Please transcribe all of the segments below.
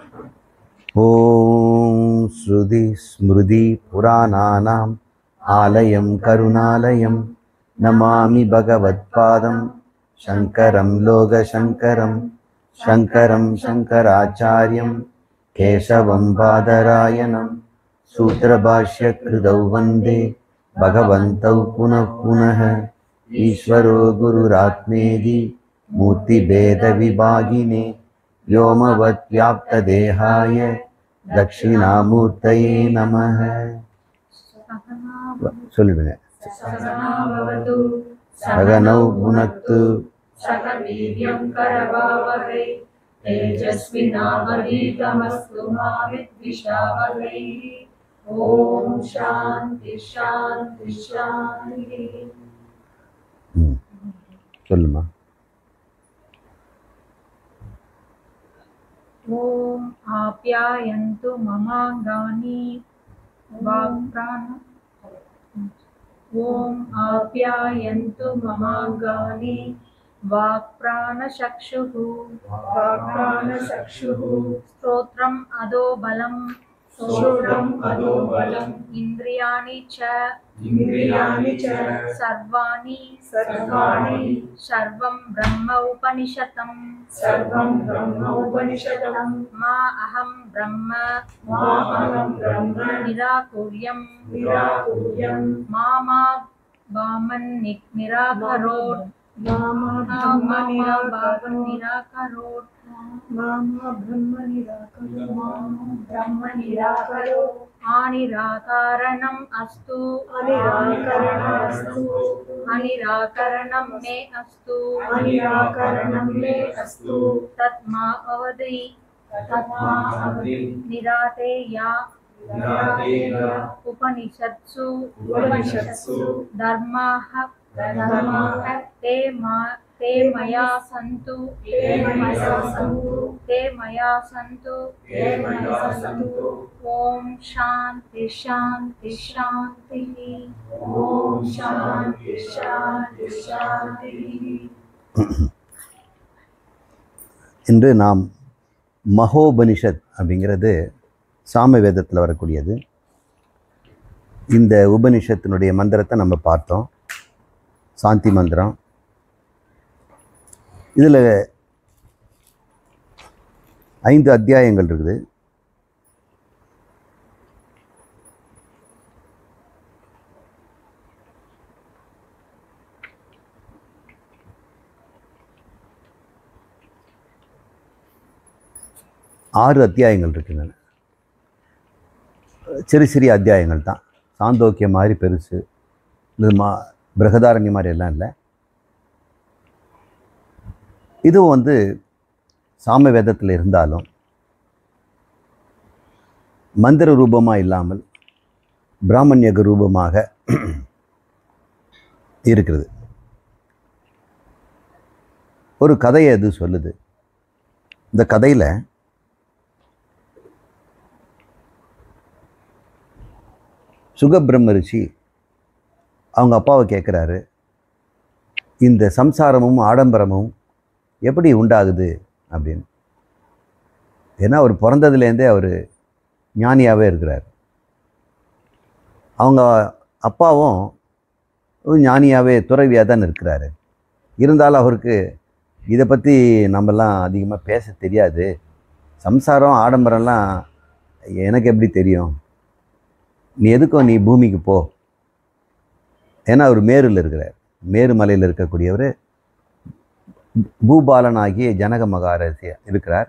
ॐ श्रुति स्मृति पुराणानाम् आलयं करुणालयं नमामि भगवत्पादं शङ्करं लोकशङ्करं शङ्करं शङ्कराचार्यं केशवं बादरायणं सूत्रभाष्यकृतौ वन्दे भगवन्तौ पुनः पुनः ईश्वरो गुरुरात्मेति मूर्तिभेदविभागिने व्योमवद्व्याप्तदेहाय दक्षिणामूर्तये नमः. சொல்லிடுங்க. சகனாபவது சகனௌ புனக்து சகவீர்யம் கரவாவகை தேஜஸ்வினாவதீதமஸ்து மா வித்விஷாவகை. ஓம் சாந்தி சாந்தி சாந்தி. சொல்லுமா. ஓம் ஆப்யாயந்து மமாங்கானி வாக்ப்ராண. ஓம் ஆப்யாயந்து மமாங்கானி வாக்ப்ராணசக்ஷுः ஸ்தோத்ரம் அதோபலம் இந்திரியாணி ச சர்வாணி சர்வம் பிரம்ம உபனிஷதம் மா அஹம் பிரம்ம நிராகுர்யம் மாமா பாமன் நிராகரோட் அனிராகரணம் அஸ்து அனிராகரணம் மே அஸ்து தத்மா அவதி நிராதேயா உபனிஷத்சு தர்மாஹ ते मया सन्तु ओम शांति शांति शांति. ओम शांति शांति शांति. இன்று நாம் மகோபனிஷத் அப்படிங்கிறது சாம வேதத்தில் வரக்கூடியது. இந்த உபனிஷத்தினுடைய மந்திரத்தை நம்ம பார்த்தோம், சாந்தி மந்திரம். இதில் 5 அத்தியாயங்கள் இருக்குது. ஆறு அத்தியாயங்கள் இருக்கின்றன. சிறு சிறிய அத்தியாயங்கள் தான். சாந்தோக்கியம் மாதிரி பெருசு, இது பிரகதாரண்யம் மாதிரி எல்லாம் இல்லை. இதுவும் சாம வேதத்தில் இருந்தாலும் மந்திர ரூபமாக இல்லாமல் பிராமணியக ரூபமாக இருக்கிறது. ஒரு கதையை அது சொல்லுது. இந்த கதையில் சுகபிரம்ம ரிஷி அவங்க அப்பாவை கேட்குறாரு, இந்த சம்சாரமும் ஆடம்பரமும் எப்படி உண்டாகுது அப்படின்னு. ஏன்னா அவர் பிறந்ததுலேருந்தே அவர் ஞானியாகவே இருக்கிறார். அவங்க அப்பாவும் ஞானியாகவே துறவியாக தான் இருக்கிறாரு. இருந்தாலும் அவருக்கு இதை பற்றி நம்மலாம் அதிகமாக பேச தெரியாது. சம்சாரம் ஆடம்பரம்லாம் எனக்கு எப்படி தெரியும், நீ எதுக்கும் நீ பூமிக்கு போ. ஏன்னா அவர் மேருல இருக்கிறார். மேரு மலையில் இருக்கக்கூடியவர் பூபாலனாகிய ஜனக மகாராஜ இருக்கிறார்.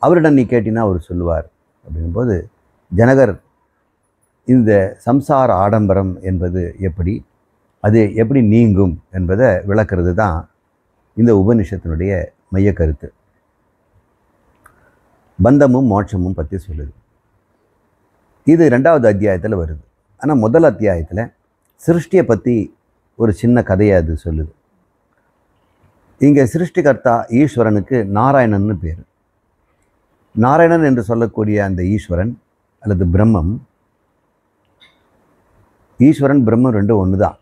அவரிடம் நீ கேட்டினா அவர் சொல்லுவார். அப்படிங்கும்போது ஜனகர் இந்த சம்சார ஆடம்பரம் என்பது எப்படி, அது எப்படி நீங்கும் என்பதை விளக்கிறது தான் இந்த உபனிஷத்தினுடைய மைய கருத்து. பந்தமும் மோட்சமும் பற்றி சொல்லுது. இது 2வது அத்தியாயத்தில் வருது. ஆனால் முதல் அத்தியாயத்தில் சிருஷ்டியை பற்றி ஒரு சின்ன கதையை அது சொல்லுது. இங்கே சிருஷ்டிகர்த்தா ஈஸ்வரனுக்கு நாராயணன்னு பேர். நாராயணன் என்று சொல்லக்கூடிய அந்த ஈஸ்வரன் அல்லது பிரம்மம், ஈஸ்வரன் பிரம்மம் ரெண்டும் ஒன்று தான்.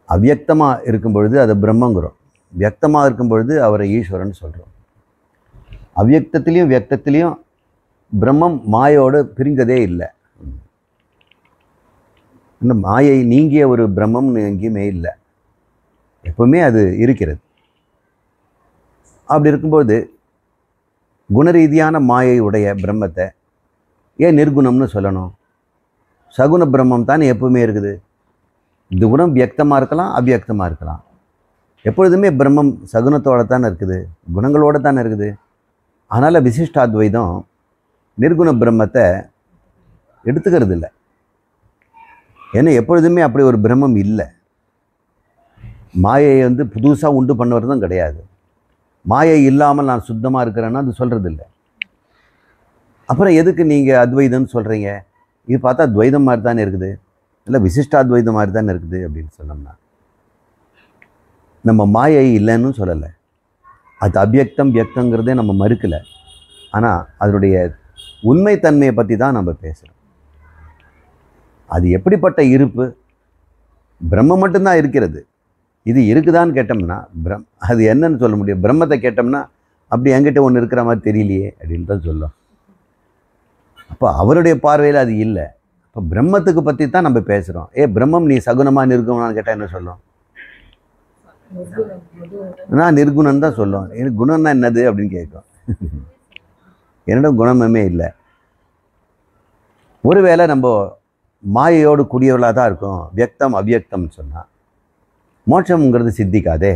அவ்யக்தமாக இருக்கும் பொழுது அதை பிரம்மங்கிறோம், வியக்தமாக இருக்கும் பொழுது அவரை ஈஸ்வரன் சொல்கிறோம். அவ்யக்தத்திலையும் வியக்தத்திலையும் பிரம்மம் மாயோடு பிரிஞ்சதே இல்லை. இந்த மாயை நீங்கிய ஒரு பிரம்மம்னு எங்கேயுமே இல்லை, எப்பவுமே அது இருக்கிறது. அப்படி இருக்கும்போது குணரீதியான மாயை உடைய பிரம்மத்தை ஏன் நிர்குணம்னு சொல்லணும்? சகுன பிரம்மம் தானே எப்பவுமே இருக்குது. இந்த குணம் வியக்தமாக இருக்கலாம், அவ்வியக்தமாக இருக்கலாம். எப்பொழுதுமே பிரம்மம் சகுனத்தோடு தானே இருக்குது, குணங்களோடு தானே இருக்குது. அதனால் விசிஷ்டாத்வைதம் நிர்குண பிரம்மத்தை எடுத்துக்கிறது இல்லை. ஏன்னா எப்பொழுதுமே அப்படி ஒரு பிரம்மம் இல்லை. மாயை புதுசாக உண்டு பண்ணுறதும் கிடையாது. மாயை இல்லாமல் நான் சுத்தமாக இருக்கிறேன்னா அது சொல்கிறது இல்லை. அப்புறம் எதுக்கு நீங்கள் அத்வைதம்னு சொல்கிறீங்க? இது பார்த்தா துவைதம் மாதிரி தானே இருக்குது, இல்லை விசிஷ்டாத்வைதம் மாதிரி தானே இருக்குது அப்படின்னு சொன்னோம்னா நம்ம மாயை இல்லைன்னு சொல்லலை. அது அவ்யக்தம் வியக்தங்கிறதே நம்ம மறுக்கலை. ஆனால் அதனுடைய உண்மைத்தன்மையை பற்றி தான் நம்ம பேசுகிறோம். அது எப்படிப்பட்ட இருப்பு? பிரம்மம் மட்டும்தான் இருக்கிறது. இது இருக்குதான்னு கேட்டோம்னா அது என்னன்னு சொல்ல முடியும்? பிரம்மத்தை கேட்டோம்னா அப்படி என்கிட்ட ஒன்று இருக்கிற மாதிரி தெரியலையே அப்படின்னு தான் சொல்லும். அப்போ அவருடைய பார்வையில் அது இல்லை. இப்போ பிரம்மத்துக்கு பற்றி தான் நம்ம பேசுகிறோம். பிரம்மம் நீ சகுனமாக நிர்குணமானு கேட்டால் என்ன சொல்லும்? நான் நிர்குணம் தான் சொல்லும். எனக்கு குணம்னா என்னது அப்படின்னு கேட்கும். என்னிடம் குணமே இல்லை. ஒருவேளை நம்ம மாயையோடு கூடியவர்களாக தான் இருக்கும், வியக்தம் அவ்வியக்தம்னு சொன்னால் மோட்சம்ங்கிறது சித்திக்காதே.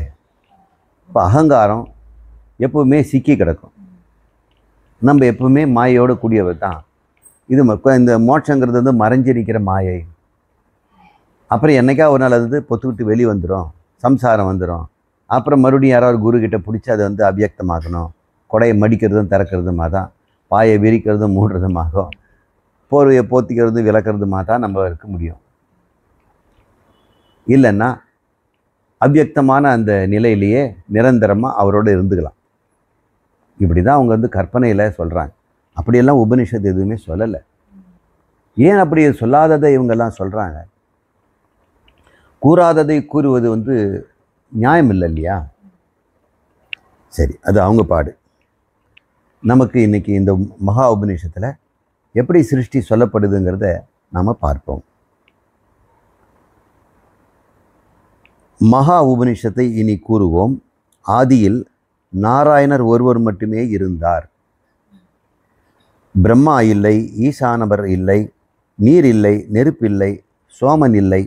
இப்போ அகங்காரம் எப்பவுமே சிக்கி கிடக்கும். நம்ம எப்பவுமே மாயையோடு கூடியவர் தான். இது இந்த மோட்சங்கிறது மறைஞ்சிருக்கிற மாயை. அப்புறம் என்னைக்கா ஒரு நாள் பொத்துக்கிட்டு வெளியே வந்துடும், சம்சாரம் வந்துடும். அப்புறம் மறுபடியும் யாராவது குருக்கிட்ட பிடிச்சி அதை அவ்வியக்தமாகணும். கொடையை மடிக்கிறதும் திறக்கிறதுமாக தான், பாயை விரிக்கிறதும் மூடுறதுமாகும், போர்வையை போத்திக்கிறது விளக்கிறதுமாக தான் நம்ம இருக்க முடியும். இல்லைன்னா அவ்வியக்தமான அந்த நிலையிலேயே நிரந்தரமாக அவரோடு இருந்துக்கலாம். இப்படி தான் அவங்க கற்பனையில் சொல்கிறாங்க. அப்படியெல்லாம் உபனிஷத்து எதுவுமே சொல்லலை. ஏன் அப்படி சொல்லாததை இவங்கெல்லாம் சொல்கிறாங்க? கூறாததை கூறுவது நியாயம் இல்லை இல்லையா? சரி, அது அவங்க பாடு. நமக்கு இன்றைக்கி இந்த மகா உபநிஷத்தில் எப்படி சிருஷ்டி சொல்லப்படுதுங்கிறத நாம் பார்ப்போம். மகா உபநிஷத்தை இனி கூறுவோம். ஆதியில் நாராயணர் ஒருவர் மட்டுமே இருந்தார். பிரம்மா இல்லை, ஈசானவர் இல்லை, நீர் இல்லை, நெருப்பில்லை, சோமன் இல்லை,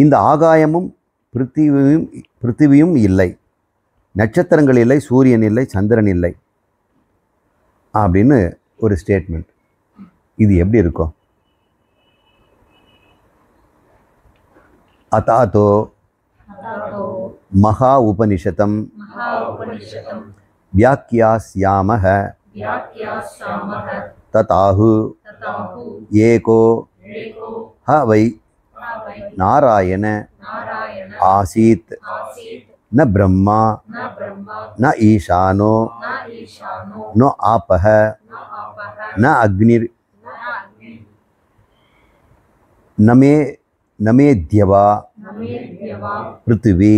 இந்த ஆகாயமும் பிருத்திவியும் இல்லை, நட்சத்திரங்கள் இல்லை, சூரியன் இல்லை, சந்திரன் இல்லை அப்படின்னு ஒரு ஸ்டேட்மெண்ட். இது எப்படி இருக்கும்? அதாதோ மகா உபனிஷதம் வியாக்கியாஸ்யாமஹ ததாஹு ஏகோ ஹ வை நாராயண ஆசீத் ந பிரம்மா ந ஈசானோ ந ஆபஹ ந அக்னிர் நமே தியவா பிருத்திவி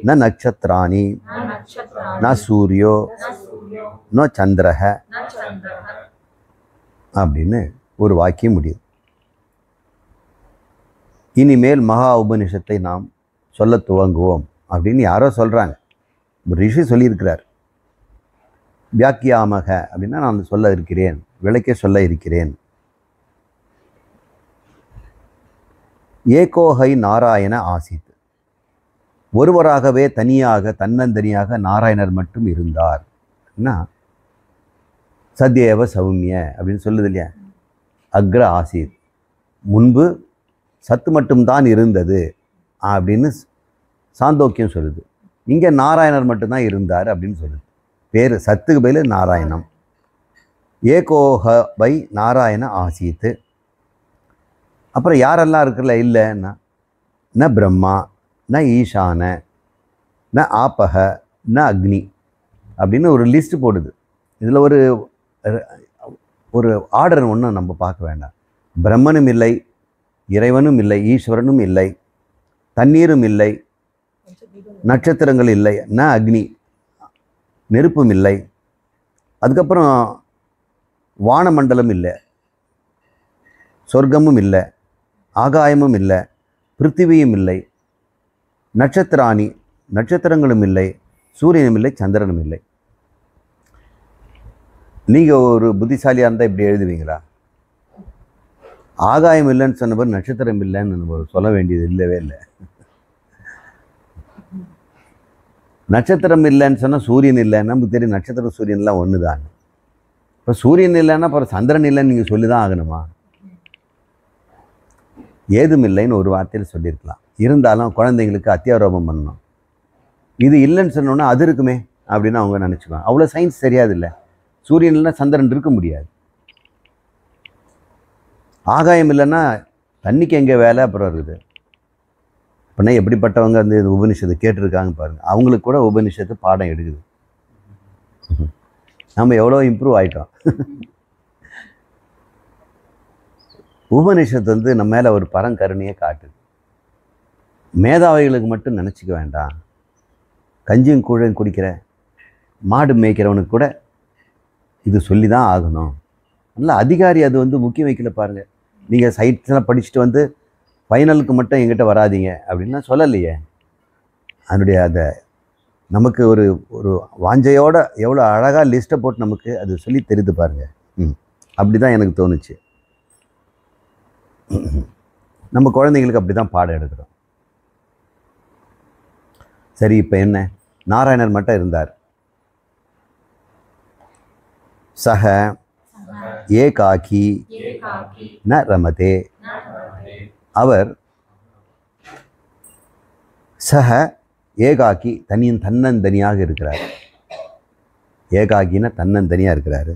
ந நட்சத்திராணி ந சூரியோ ந சந்திரஹ அப்படின்னு ஒரு வாக்கியம் முடியும். இனிமேல் மகா உபனிஷத்தை நாம் சொல்ல துவங்குவோம் அப்படின்னு யாரோ சொல்கிறாங்க. ரிஷி சொல்லியிருக்கிறார். வியாக்கியாமக அப்படின்னா நான் சொல்ல இருக்கிறேன், விளக்கே சொல்ல இருக்கிறேன். ஏகோஹை நாராயண ஆசித், ஒருவராகவே தனியாக தன்னந்தனியாக நாராயணர் மட்டும் இருந்தார். சத்யேவ சௌமிய அப்படின்னு சொல்லுது இல்லையா? அக்ர ஆசித், முன்பு சத்து மட்டும்தான் இருந்தது அப்படின்னு சாந்தோக்கியம் சொல்லுது. இங்கே நாராயணர் மட்டும்தான் இருந்தார் அப்படின்னு சொல்லுது. பேர் சத்துக்கு பதில் நாராயணம். ஏகோஹ வை நாராயண ஆசித்து. அப்புறம் யாரெல்லாம் இருக்குல்ல இல்லைன்னா, ந பிரம்மா ந ஈசான ந ஆபக ந அக்னி அப்படின்னு ஒரு லிஸ்ட் போடுது. இதில் ஒரு ஆர்டர் ஒன்றும் நம்ம பார்க்க வேண்டாம். பிரம்மனும் இல்லை, இறைவனும் இல்லை, ஈஸ்வரனும் இல்லை, தண்ணீரும் இல்லை, நட்சத்திரங்கள் இல்லை, ந அக்னி நெருப்பும் இல்லை. அதுக்கப்புறம் வானமண்டலம் இல்லை, சொர்க்கமும் இல்லை, ஆகாயமும் இல்லை, பிருத்திவியும் இல்லை, நட்சத்திராணி நட்சத்திரங்களும் இல்லை, சூரியனும் இல்லை, சந்திரனும் இல்லை. நீங்கள் ஒரு புத்திசாலியாக இருந்தால் இப்படி எழுதுவீங்களா? ஆகாயம் இல்லைன்னு சொன்னபோது நட்சத்திரம் இல்லைன்னு நம்ம சொல்ல வேண்டியது இல்லவே இல்லை. நட்சத்திரம் இல்லைன்னு சொன்னால் சூரியன் இல்லைன்னு நமக்கு தெரியும். நட்சத்திரம் சூரியன்லாம் ஒன்று தான். இப்போ சூரியன் இல்லைன்னா அப்புறம் சந்திரன் இல்லைன்னு நீங்கள் சொல்லி தான் ஆகணுமா? ஏதும் இல்லைன்னு ஒரு வார்த்தையில் சொல்லியிருக்கலாம். இருந்தாலும் குழந்தைங்களுக்கு அத்தியாரோபம் பண்ணணும். இது இல்லைன்னு சொன்னோன்னா அது இருக்குமே அப்படின்னு அவங்க நினச்சிக்குவாங்க. அவ்வளோ சயின்ஸ் தெரியாது இல்லை. சூரியன் இல்லைன்னா சந்திரன் இருக்க முடியாது. ஆகாயம் இல்லைன்னா தண்ணிக்கு எங்கே வேலை அப்புறம் இருக்குது. அப்படின்னா எப்படிப்பட்டவங்க அந்த உபனிஷத்தை கேட்டிருக்காங்க பாருங்கள். அவங்களுக்கு கூட உபனிஷத்து பாடம் எடுக்குது. நம்ம எவ்வளோ இம்ப்ரூவ் ஆகிட்டோம். உபனிஷத்து நம்ம மேலே ஒரு பரங்கருணையை காட்டுது. மேதாவிகளுக்கு மட்டும் நினச்சிக்க வேண்டாம். கஞ்சியும் கூழையும் குடிக்கிற மாடு மேய்க்கிறவனுக்கு கூட இது சொல்லி தான் ஆகணும். நல்ல அதிகாரி அது முக்கியம் வைக்கல பாருங்கள். நீங்கள் சயின்ஸ்லாம் படிச்சுட்டு ஃபைனலுக்கு மட்டும் எங்கிட்ட வராதிங்க அப்படின்னா சொல்லலையே. அதனுடைய அதை நமக்கு ஒரு ஒரு வாஞ்சையோட எவ்வளோ அழகாக லிஸ்ட்டை போட்டு நமக்கு அது சொல்லி தெரிந்து பாருங்கள். அப்படி தான் எனக்கு தோணுச்சு. நம்ம குழந்தைங்களுக்கு அப்படி தான் பாடம் எடுக்கிறோம். சரி, இப்போ என்ன? நாராயணர் மட்டும் இருந்தார். சக ஏகாக்கி ந ரமதே. அவர் சக ஏகாக்கி தன்னந்தனியாக இருக்கிறார். ஏகாக்கின்னா தன்னந்தனியாக இருக்கிறாரு.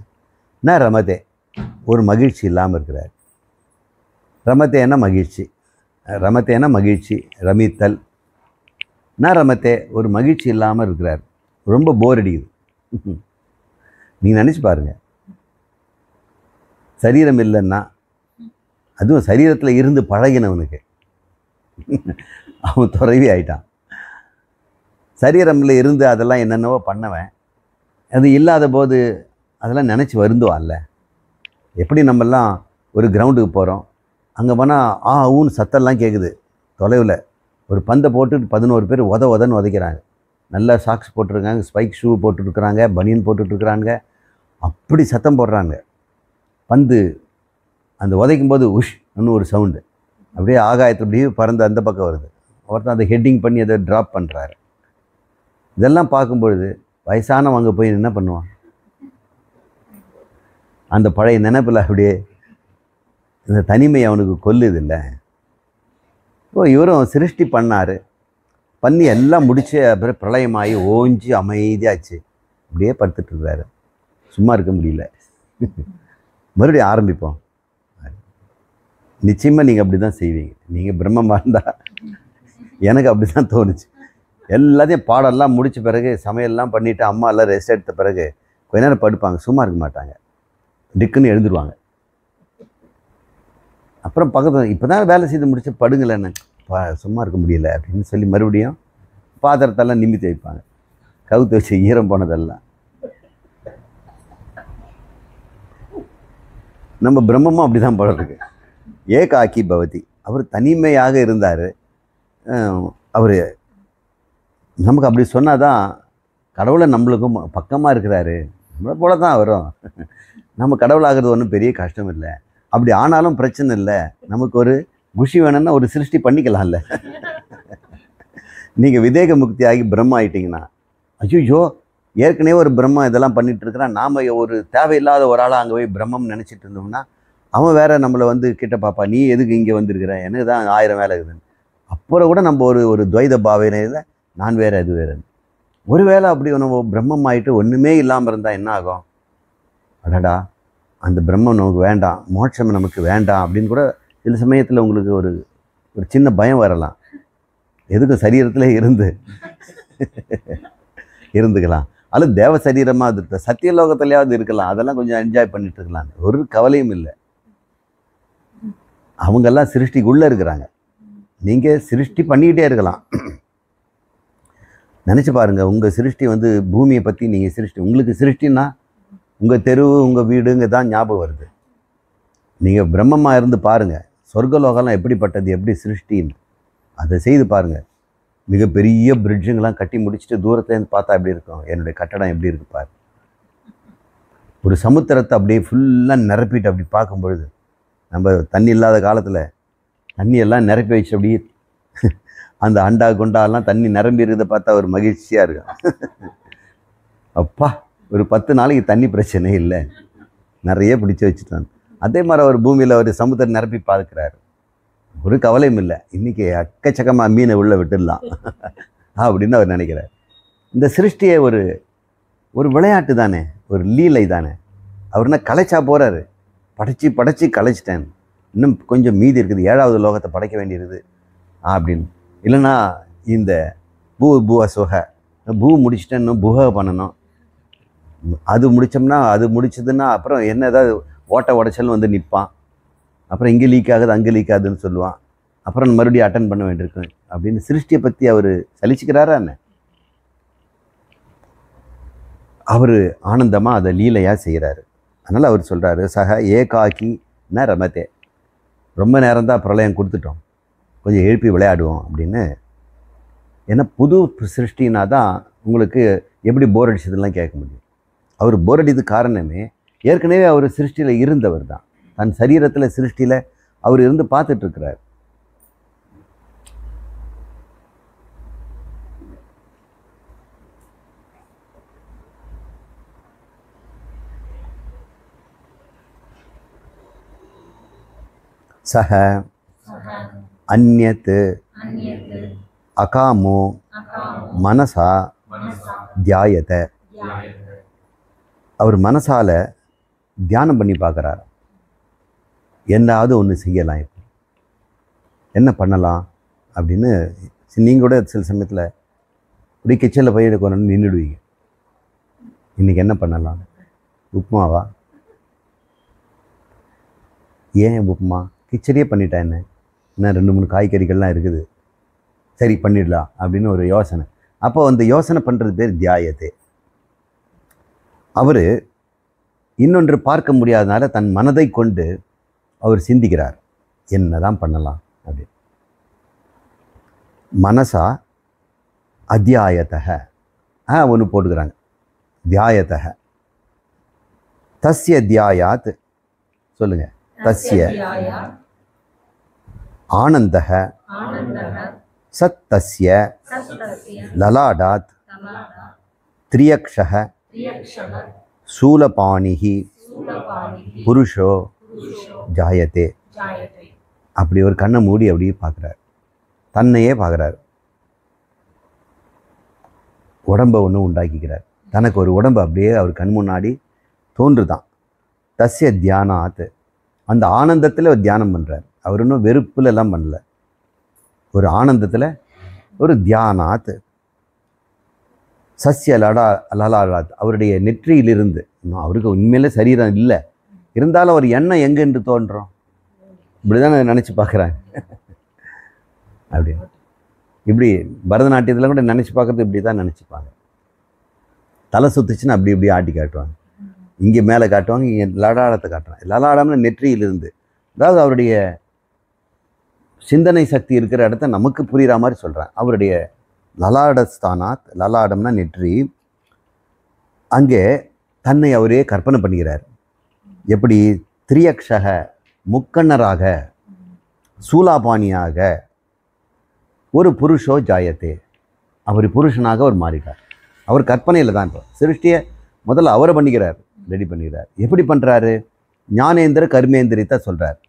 ந ரமதே ஒரு மகிழ்ச்சி இல்லாமல் இருக்கிறார். ரமத்தேன்னா மகிழ்ச்சி, ரமத்தேன்னா மகிழ்ச்சி, ரமித்தல். ந ரமத்தே ஒரு மகிழ்ச்சி இல்லாமல் இருக்கிறார். ரொம்ப போர் அடிக்குது. நீங்கள் நினச்சி பாருங்கள். சரீரம் இல்லைன்னா, அதுவும் சரீரத்தில் இருந்து பழகினவனுக்கு அவன் துறவி ஆயிட்டான். சரீரமில் இருந்து அதெல்லாம் என்னென்னவோ பண்ணவன் அது இல்லாத போது அதெல்லாம் நினச்சி வருந்துவான்ல. எப்படி நம்மெல்லாம் ஒரு கிரவுண்டுக்கு போகிறோம், அங்கே போனால் ஊன்னு சத்தெல்லாம் கேட்குது. தொலைவில் ஒரு பந்தை போட்டு 11 பேர் உதன்னு உதைக்கிறாங்க. நல்லா சாக்ஸ் போட்டிருக்காங்க, ஸ்பைக் ஷூ போட்டுருக்குறாங்க, பனியன் போட்டுட்ருக்குறாங்க. அப்படி சத்தம் போடுறாங்க. பந்து அந்த உதைக்கும் போது உஷ்ன்னு ஒரு சவுண்டு அப்படியே ஆகாயத்தில் அப்படியே பறந்து அந்த பக்கம் வருது. ஒருத்தன் அதை ஹெட்டிங் பண்ணி அதை ட்ராப் பண்ணுறாரு. இதெல்லாம் பார்க்கும்பொழுது வயசானவங்க போய் என்ன பண்ணுவான்? அந்த பழைய நினைப்பில் அப்படியே இந்த தனிமை அவனுக்கு கொல்லுது இல்லை. இவரும் சிருஷ்டி பண்ணார், பண்ணி எல்லாம் முடிச்சு அப்புறம் பிரளயமாகி ஓஞ்சி அமைதியாச்சு. அப்படியே படுத்துட்ருக்கிறாரு. சும்மா இருக்க முடியல. மறுபடியும் ஆரம்பிப்போம். நிச்சயமாக நீங்கள் அப்படி தான் செய்வீங்க. நீங்கள் பிரம்மமாக இருந்தால் எனக்கு அப்படி தான் தோணுச்சு. எல்லாத்தையும் பாடெல்லாம் முடித்த பிறகு சமையல்லாம் பண்ணிவிட்டு அம்மா எல்லாம் ரெஸ்ட் எடுத்த பிறகு கொஞ்ச நேரம் படுப்பாங்க. சும்மா இருக்க மாட்டாங்க. டிக்குன்னு எழுந்துருவாங்க. அப்புறம் பக்கத்தில் இப்போ தான் வேலை செய்து முடிச்சு படுங்களேன்னு, சும்மா இருக்க முடியல அப்படின்னு சொல்லி மறுபடியும் பாத்திரத்தெல்லாம் நிமித்தி வைப்பாங்க. கவுத்து வச்சு ஈரம் போனதெல்லாம். நம்ம பிரம்மமும் அப்படி தான் போல இருக்கு. ஏகாக்கி பவதி. அவர் தனிமையாக இருந்தார். அவர் நமக்கு அப்படி சொன்னால் தான் கடவுளை நம்மளுக்கும் பக்கமாக இருக்கிறாரு, நம்மளை போல தான் வரும். நம்ம கடவுளாகிறது ஒன்றும் பெரிய கஷ்டம் இல்லை. அப்படி ஆனாலும் பிரச்சனை இல்லை. நமக்கு ஒரு குஷி வேணும்னா ஒரு சிருஷ்டி பண்ணிக்கலாம்ல. நீங்கள் விதேக முக்தி ஆகி பிரம்ம ஆகிட்டிங்கன்னா, ஐயோ ஏற்கனவே ஒரு பிரம்மம் இதெல்லாம் பண்ணிகிட்ருக்கிறான், நாம் ஒரு தேவையில்லாத ஒரு ஆளாக அங்கே போய் பிரம்மம் நினச்சிட்டு இருந்தோம்னா அவன் வேறு நம்மளை கிட்ட பாப்பா, நீ எதுக்கு இங்கே வந்திருக்கிற, எனக்கு தான் 1000 வேலை இருக்குதுன்னு. அப்புறம் கூட நம்ம ஒரு துவைத பாவனையில் நான் வேறு அது வேறு. ஒரு வேளை அப்படி நம்ம பிரம்மம் ஆகிட்டு ஒன்றுமே இல்லாமல் இருந்தால் என்ன ஆகும்? அடடா, அந்த பிரம்மம் நமக்கு வேண்டாம், மோட்சம் நமக்கு வேண்டாம் அப்படின்னு கூட சில சமயத்தில் உங்களுக்கு ஒரு சின்ன பயம் வரலாம். எதுக்கும் சரீரத்தில் இருந்துக்கலாம். அல்லது தேவ சரீரமாக அது சத்தியலோகத்திலேயாவது இருக்கலாம். அதெல்லாம் கொஞ்சம் என்ஜாய் பண்ணிட்டு இருக்கலாம். ஒரு கவலையும் இல்லை. அவங்கெல்லாம் சிருஷ்டிக்குள்ளே இருக்கிறாங்க. நீங்கள் சிருஷ்டி பண்ணிக்கிட்டே இருக்கலாம். நினச்சி பாருங்கள், உங்கள் சிருஷ்டி வந்து பூமியை பற்றி நீங்கள் சிருஷ்டி, உங்களுக்கு சிருஷ்டின்னா உங்கள் தெரு உங்கள் வீடுங்க தான் ஞாபகம் வருது. நீங்கள் பிரம்மமாக இருந்து பாருங்கள், சொர்க்கலோகம்லாம் எப்படிப்பட்டது, எப்படி சிருஷ்டின்னு அதை செய்து பாருங்கள். மிகப்பெரிய பிரிட்ஜுங்கெல்லாம் கட்டி முடிச்சுட்டு தூரத்துலேருந்து பார்த்தா எப்படி இருக்கும், என்னுடைய கட்டடம் எப்படி இருக்கு பாரு. ஒரு சமுத்திரத்தை அப்படியே ஃபுல்லாக நிரப்பிட்டு அப்படி பார்க்கும்பொழுது, நம்ம தண்ணி இல்லாத காலத்தில் தண்ணியெல்லாம் நிரப்பி வச்சு அப்படியே அந்த அண்டா குண்டாலாம் தண்ணி நிரம்பி இருக்கிறத பார்த்தா ஒரு மகிழ்ச்சியாக இருக்கும். அப்பா, ஒரு 10 நாளைக்கு தண்ணி பிரச்சனை இல்லை, நிறைய பிடிச்சி வச்சுட்டான். அதே மாதிரி அவர் பூமியில் ஒரு சமுத்திரம் நிரப்பி பார்க்குறாரு, ஒரு கவலையும் இல்லை, இன்றைக்கி அக்கச்சக்கமாக மீனை உள்ளே விட்டுடலாம் அப்படின்னு அவர் நினைக்கிறார். இந்த சிருஷ்டியை ஒரு ஒரு விளையாட்டு தானே, ஒரு லீலை தானே. அவர் என்ன கலைச்சா போகிறாரு, படைச்சி கலைச்சிட்டேன், இன்னும் கொஞ்சம் மீதி இருக்குது, 7வது லோகத்தை படைக்க வேண்டியிருக்குது அப்படின்னு. இல்லைன்னா இந்த பூவ சுக பூ முடிச்சுட்டேன், இன்னும் புக பண்ணணும், அது முடித்தோம்னா அது முடிச்சதுன்னா அப்புறம் என்ன ஏதாவது ஓட்ட உடைச்சல் வந்து நிற்பான், அப்புறம் இங்கே லீக் ஆகுது அங்கே லீக் ஆகுதுன்னு சொல்லுவான், அப்புறம் மறுபடியும் அட்டன் பண்ண வேண்டியிருக்கும் அப்படின்னு சிருஷ்டியை பற்றி அவர் சலிச்சுக்கிறாரா என்ன? அவர் ஆனந்தமாக அதை லீலையாக செய்கிறாரு. அதனால் அவர் சொல்கிறாரு, சக ஏகாக்கி ந ரமத்தே, ரொம்ப நேரம் தான் பிரளயம் கொடுத்துட்டோம், கொஞ்சம் எழுப்பி விளையாடுவோம் அப்படின்னு. ஏன்னா புது சிருஷ்டினா தான் உங்களுக்கு எப்படி போர் அடிச்சதுலாம் கேட்க முடியும். அவர் போர் அடிது காரணமே ஏற்கனவே அவர் சிருஷ்டியில் இருந்தவர் தான், தன் சரீரத்தில் சிருஷ்டியில் அவர் இருந்து பார்த்துட்ருக்கிறார். சஹ அந்யத் அகாமோ மனசா தியாயத, அவர் மனசால் தியானம் பண்ணி பார்க்குறார், என்னாவது ஒன்று செய்யலாம், இப்போ என்ன பண்ணலாம் அப்படின்னு. நீங்கள் கூட சில சமயத்தில் இப்படி கிச்சனில் போய் எனக்கு ஒன்று நின்றுடுவீங்க, இன்றைக்கி என்ன பண்ணலாம், உப்புமாவா, ஏன் உப்புமா, கிச்சடியே பண்ணிட்டேன், என்ன 2-3 காய்கறிகள்லாம் இருக்குது, சரி பண்ணிடலாம் அப்படின்னு ஒரு யோசனை. அப்போ அந்த யோசனை பண்ணுறது பேர் தியாயத்தை. அவர் இன்னொன்று பார்க்க முடியாதனால தன் மனதை கொண்டு அவர் சிந்திக்கிறார், என்ன தான் பண்ணலாம் அப்படின்னு. மனசா அத்தியாயத்தக ஒன்று போட்டுக்கிறாங்க, தியாயத்தக தஸ்ய தியாயாத், சொல்லுங்கள், தஸ்ய ஆனந்தக சத் தஸ்ய லலாடாத் திரியக்ஷக சூலபாணிஹி புருஷோ ஜாயத்தே. அப்படி ஒரு கண்ணை மூடி அப்படியே பார்க்குறார், தன்னையே பார்க்குறார், உடம்பை ஒன்று உண்டாக்கிக்கிறார், தனக்கு ஒரு உடம்பு அப்படியே அவர் கண் முன்னாடி தோன்றுதான். தஸ்ய தியானாத், அந்த ஆனந்தத்தில் ஒரு தியானம் பண்ணுறார், அவர் இன்னும் வெறுப்பில் எல்லாம் பண்ணல, ஒரு ஆனந்தத்தில் ஒரு தியானாத். சஸ்ய லலாடாத், அவருடைய நெற்றியிலிருந்து, இன்னும் அவருக்கு உண்மையிலே சரீரம் இல்லை, இருந்தாலும் அவர் எண்ணம் எங்கென்று தோன்றும், இப்படி தான் நினச்சி பார்க்குறாங்க. அப்படி இப்படி பரதநாட்டியத்தில் கூட நினச்சி பார்க்குறது இப்படி தான் நினச்சிப்பாங்க. தலை சுற்றுச்சுன்னு அப்படி இப்படி ஆட்டி காட்டுவாங்க, இங்கே மேலே காட்டுவாங்க, இங்கே லலாடத்தை காட்டுவாங்க. லலாடம்னு நெற்றியிலிருந்து, அதாவது அவருடைய சிந்தனை சக்தி இருக்கிற இடத்த நமக்கு புரிகிற மாதிரி சொல்கிறேன். அவருடைய லலாடஸ்தானாத், லலாடம்னா நெற்றி, அங்கே தன்னை அவரே கற்பனை பண்ணுகிறார். எப்படி? திரியக்ஷக, முக்கண்ணராக, சூலாபாணியாக, ஒரு புருஷோ ஜாயத்தே, அவர் புருஷனாக அவர் மாறிட்டார். அவர் கற்பனையில் தான் இப்போ சிருஷ்டியை முதல்ல அவரை பண்ணிக்கிறார், ரெடி பண்ணிக்கிறார். எப்படி பண்ணுறாரு? ஞானேந்திர கர்மேந்திரியத்தை சொல்கிறார்.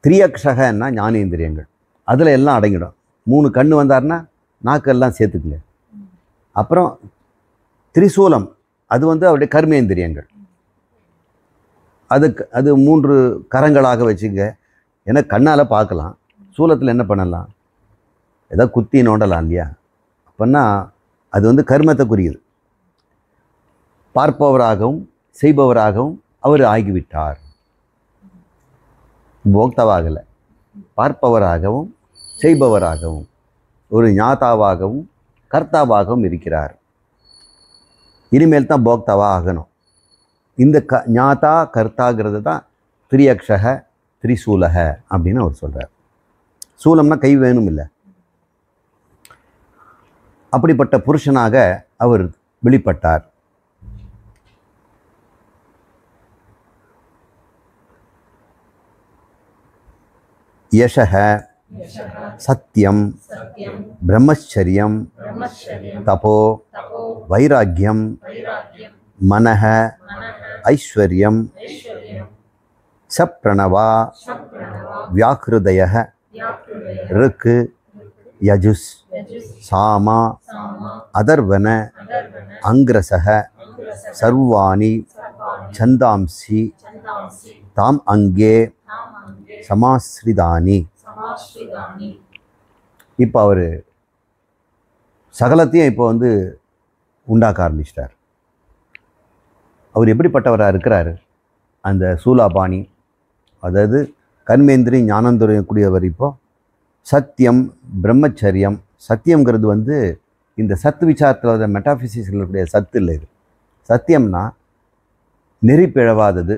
திரியக்ஷகன்னா ஞானேந்திரியங்கள், அதில் எல்லாம் அடங்கிடும். 3 கண்ணு வந்தார்னா நாக்கெல்லாம் சேர்த்துக்கல. அப்புறம் திரிசூலம், அது வந்து அவருடைய கர்மேந்திரியங்கள், அது 3 கரங்களாக வச்சுங்க. ஏன்னா கண்ணால் பார்க்கலாம், சூலத்தில் என்ன பண்ணலாம், ஏதோ குத்தி நோண்டலாம் இல்லையா? அப்போன்னா அது வந்து கர்மத்தை குறியுது. பார்ப்பவராகவும் செய்பவராகவும் அவர் ஆகிவிட்டார், போக்தாவாகலை, பார்ப்பவராகவும் செய்பவராகவும், ஒரு ஞாதாவாகவும் கர்த்தாவாகவும் இருக்கிறார். இனிமேல் தான் போக்தாவாக ஆகணும். இந்த ஞாதா கர்த்தாங்கிறது தான் திரியக்ஷக திரிசூலக அப்படின்னு அவர் சொல்கிறார். சூலம்னா கை வேணும் இல்லை. அப்படிப்பட்ட புருஷனாக அவர் வெளிப்பட்டார். யசக சத்யம் பிரம்மச்சரியம் தபோ வைராக்கியம் மனஹ ஐஸ்வர்யம் சப்ரணவா வியாக்ருதயः ருக்கு யஜுஸ் சாமா அதர்வன அங்கிரசக சர்வாணி சந்தாம்சி தாம் அங்கே சமாஸ்ரிதானி. இப்போ அவர் சகலத்தையும் இப்போ உண்டாக்க ஆரம்பிச்சிட்டார். அவர் எப்படிப்பட்டவராக இருக்கிறார்? அந்த சூலாபாணி, அதாவது கர்மேந்திரி ஞானந்துரையக்கூடியவர். இப்போ சத்தியம் பிரம்மச்சரியம். சத்தியங்கிறது இந்த சத்து விசாரத்தில் மெட்டாஃபிசிக்ஸில் இருக்கக்கூடிய சத்து இல்லை. இது சத்தியம்னா நெறி பிழவாதது,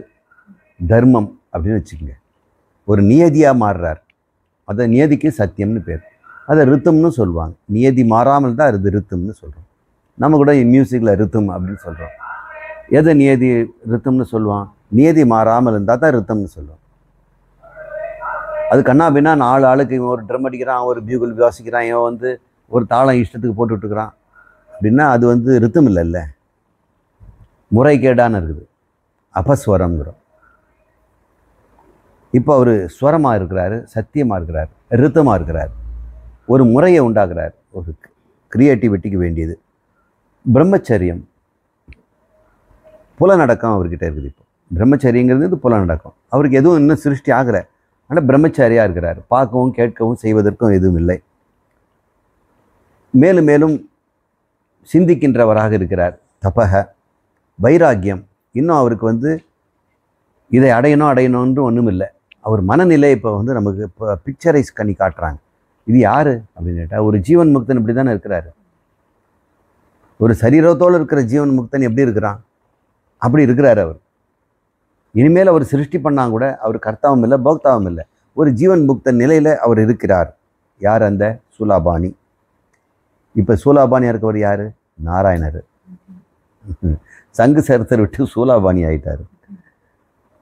தர்மம் அப்படின்னு வச்சுக்கோங்க. ஒரு நியதியாக மாறுறார். அதை நியதிக்கு சத்தியம்னு பேர். அதை ரித்தம்னு சொல்லுவாங்க. நியதி மாறாமல் தான் அது ரித்தம்னு சொல்கிறோம். நம்ம கூட மியூசிக்கில் ரித்தம் அப்படின்னு சொல்கிறோம். எதை நியதி ரித்தம்னு சொல்லுவான்? நியதி மாறாமல் இருந்தால் தான் ரித்தம்னு சொல்லுவோம். அது கண்ணா பின்னா 4 ஆளுக்கு இவன் ஒரு ட்ரம் அடிக்கிறான், ஒரு பியூகல் வாசிக்கிறான், இவன் ஒரு தாளம் இஷ்டத்துக்கு போட்டுட்ருக்கிறான் அப்படின்னா அது ரித்தம் இல்லைல்ல, முறைகேடான இருக்குது, அபஸ்வரம்ங்கிறோம். இப்போ அவர் ஸ்வரமாக இருக்கிறாரு, சத்தியமாக இருக்கிறார், ரித்தமாக இருக்கிறார், ஒரு முறையை உண்டாக்குறார், ஒரு கிரியேட்டிவிட்டிக்கு வேண்டியது. பிரம்மச்சரியம் புலநடக்கம் அவர்கிட்ட இருக்குது. இப்போ பிரம்மச்சரியங்கிறது புலநடக்கம். அவருக்கு எதுவும் இன்னும் சிருஷ்டி ஆகலை, ஆனால் பிரம்மச்சாரியாக இருக்கிறார். பார்க்கவும் கேட்கவும் செய்வதற்கும் எதுவும் இல்லை. மேலும் மேலும் சிந்திக்கின்றவராக இருக்கிறார். தபக வைராக்கியம். இன்னும் அவருக்கு இதை அடையணும்னு ஒன்றும் இல்லை. அவர் மனநிலை இப்போ நமக்கு இப்போ பிக்சரைஸ் பண்ணி காட்டுறாங்க. இது யார் அப்படின்னு கேட்டால், ஒரு ஜீவன் முக்தன் இப்படி தானே இருக்கிறாரு. ஒரு சரீரத்தோடு இருக்கிற ஜீவன் முக்தன் எப்படி இருக்கிறான்? அப்படி இருக்கிறார் அவர். இனிமேல் அவர் சிருஷ்டி பண்ணால் கூட அவர் கர்த்தாவும் இல்லை, போக்தாவும் இல்லை, ஒரு ஜீவன் முக்த நிலையில் அவர் இருக்கிறார். யார்? அந்த சூலாபாணி. இப்போ சூலாபாணியாக இருக்கவர் யார்? நாராயணர். சங்கு சரத்தர் விட்டு சூலாபாணி ஆயிட்டார்.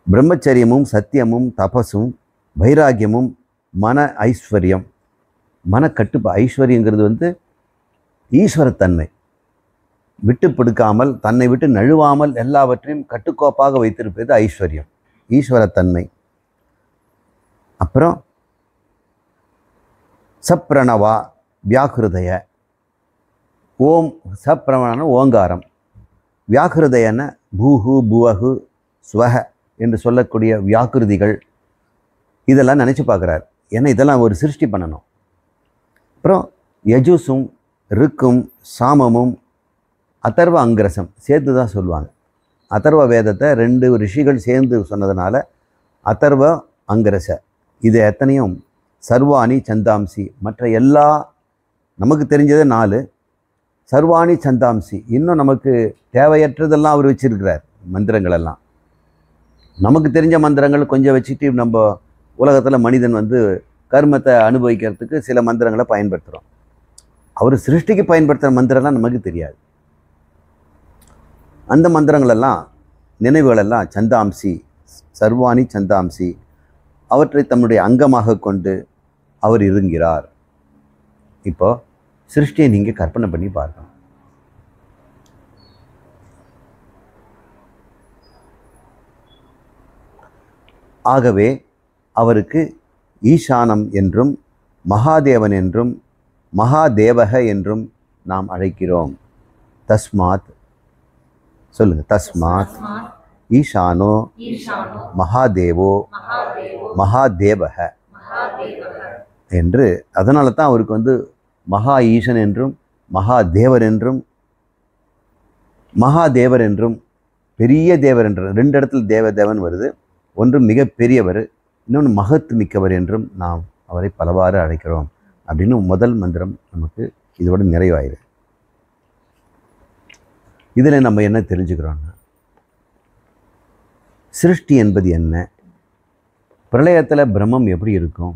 பிரம்மச்சரியமும் சத்தியமும் தபசும் வைராக்கியமும் மன ஐஸ்வர்யம், மனக்கட்டுப்பு. ஐஸ்வர்யங்கிறது ஈஸ்வரத்தன்மை, விட்டு பிடிக்காமல், தன்னை விட்டு நழுவாமல் எல்லாவற்றையும் கட்டுக்கோப்பாக வைத்திருப்பது ஐஸ்வர்யம், ஈஸ்வரத்தன்மை. அப்புறம் சப்ரணவா வியாக்கிருதய. ஓம் சப்ரணவன ஓங்காரம், வியாக்கிருதயன பூஹு புவஹு ஸ்வஹ என்று சொல்லக்கூடிய வியாக்கிருதிகள். இதெல்லாம் நினச்சி பார்க்குறார். ஏன்னா இதெல்லாம் ஒரு சிருஷ்டி பண்ணணும். அப்புறம் யஜுஸும் ருக்கும் சாமமும் அதர்வ அங்கிரசம் சேர்த்து தான் சொல்லுவாங்க. அதர்வ வேதத்தை 2 ரிஷிகள் சேர்ந்து சொன்னதுனால அதர்வ அங்கிரச. இது எத்தனையும் சர்வாணி சந்தாம்சி. மற்ற எல்லா நமக்கு தெரிஞ்சது 4. சர்வாணி சந்தாம்சி. இன்னும் நமக்கு தேவையற்றதெல்லாம் அவர் வச்சிருக்கிறார். மந்திரங்களெல்லாம் நமக்கு தெரிஞ்ச மந்திரங்கள் கொஞ்சம் வச்சுட்டு நம்ம உலகத்தில் மனிதன் கர்மத்தை அனுபவிக்கிறதுக்கு சில மந்திரங்களை பயன்படுத்துகிறோம். அவர் சிருஷ்டிக்கு பயன்படுத்துகிற மந்திரம்லாம் நமக்கு தெரியாது. அந்த மந்திரங்களெல்லாம், நினைவுகளெல்லாம் சந்தாம்சி, சர்வாணி சந்தாம்சி. அவற்றை தன்னுடைய அங்கமாக கொண்டு அவர் இருங்கிறார். இப்போ சிருஷ்டியை நீங்கள் கற்பனை பண்ணி பார்க்கணும். ஆகவே அவருக்கு ஈசானம் என்றும் மகாதேவன் என்றும் மகாதேவக என்றும் நாம் அழைக்கிறோம். தஸ்மாத் சொல்லுங்க. தஸ்மாத் ஈசானோ மகாதேவோ மகாதேவக என்று. அதனால தான் அவருக்கு மகா ஈசன் என்றும் மகாதேவர் என்றும் மகாதேவர் என்றும் பெரிய தேவர் என்றும் 2 இடத்துல தேவதேவன் வருது. ஒன்று மிக பெரியவர், இன்னொன்று மகத்து மிக்கவர் என்றும் நாம் அவரை பலவாறு அழைக்கிறோம் அப்படின்னு முதல் மந்திரம் நமக்கு இதோடு நிறைவாயிரு. இதில் நம்ம என்ன தெரிஞ்சுக்கிறோன்னா, சிருஷ்டி என்பது என்ன, பிரளயத்தில் பிரம்மம் எப்படி இருக்கும்,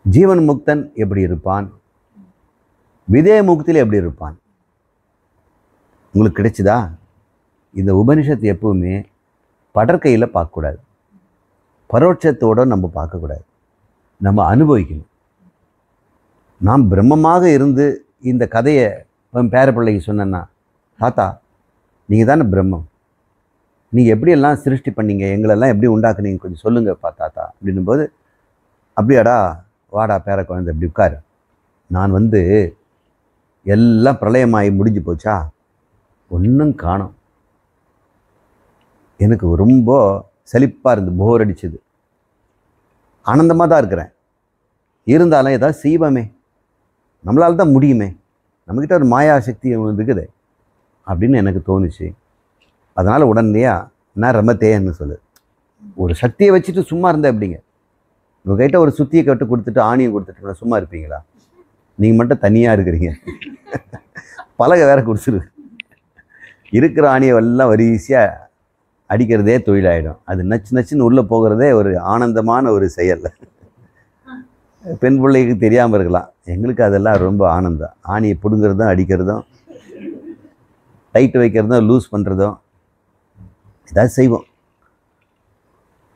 ஜீவன் முக்தன் எப்படி இருப்பான், விதே முக்தியில் எப்படி இருப்பான். உங்களுக்கு கிடைச்சதா? இந்த உபனிஷத்து எப்பவுமே படற்கையில் பார்க்கக்கூடாது, பரோட்சத்தோடு நம்ம பார்க்கக்கூடாது, நம்ம அனுபவிக்கணும். நாம் பிரம்மமாக இருந்து இந்த கதையை பேர பிள்ளைக்கு சொன்னேன்னா, தாத்தா நீங்கள் தானே பிரம்மம், நீங்கள் எப்படியெல்லாம் சிருஷ்டி பண்ணீங்க, எங்களெல்லாம் எப்படி உண்டாக்குனீங்க, கொஞ்சம் சொல்லுங்கப்பா தாத்தா அப்படின்னும்போது, அப்படியாடா வாடா பேர குழந்தை அப்படி உட்காரு, நான் வந்து எல்லாம் பிரளயமாகி முடிஞ்சு போச்சா, ஒன்றும் காணோம், எனக்கு ரொம்ப சலிப்பாக இருந்து போர் அடிச்சுது, ஆனந்தமாக தான் இருக்கிறேன், இருந்தாலும் ஏதாவது செய்வோமே, நம்மளால் தான் முடியுமே, நம்மக்கிட்ட ஒரு மாயா சக்தி இருக்குது அப்படின்னு எனக்கு தோணுச்சு. அதனால் உடனடியாக நான் ரமத்தேன்னு சொல்லு, ஒரு சக்தியை வச்சுட்டு சும்மா இருந்தேன் அப்படிங்க. உங்கள்கிட்ட ஒரு சுத்தியை கட்டு கொடுத்துட்டு ஆணியை கொடுத்துட்டு சும்மா இருப்பீங்களா? நீங்கள் மட்டும் தனியாக இருக்கிறீங்க. பலகை வேற குடிச்சிரு, இருக்கிற ஆணியை எல்லாம் வரிசையாக அடிக்கிறதே தொழிலாயிடும். அது நச்சு நச்சுன்னு உள்ளே போகிறதே ஒரு ஆனந்தமான ஒரு செயல். பெண் பிள்ளைக்கு தெரியாமல் இருக்கலாம், எங்களுக்கு அதெல்லாம் ரொம்ப ஆனந்தம். ஆணியை பிடுங்கிறதும் அடிக்கிறதும் டைட்டு வைக்கிறதும் லூஸ் பண்ணுறதும் ஏதாவது செய்வோம்.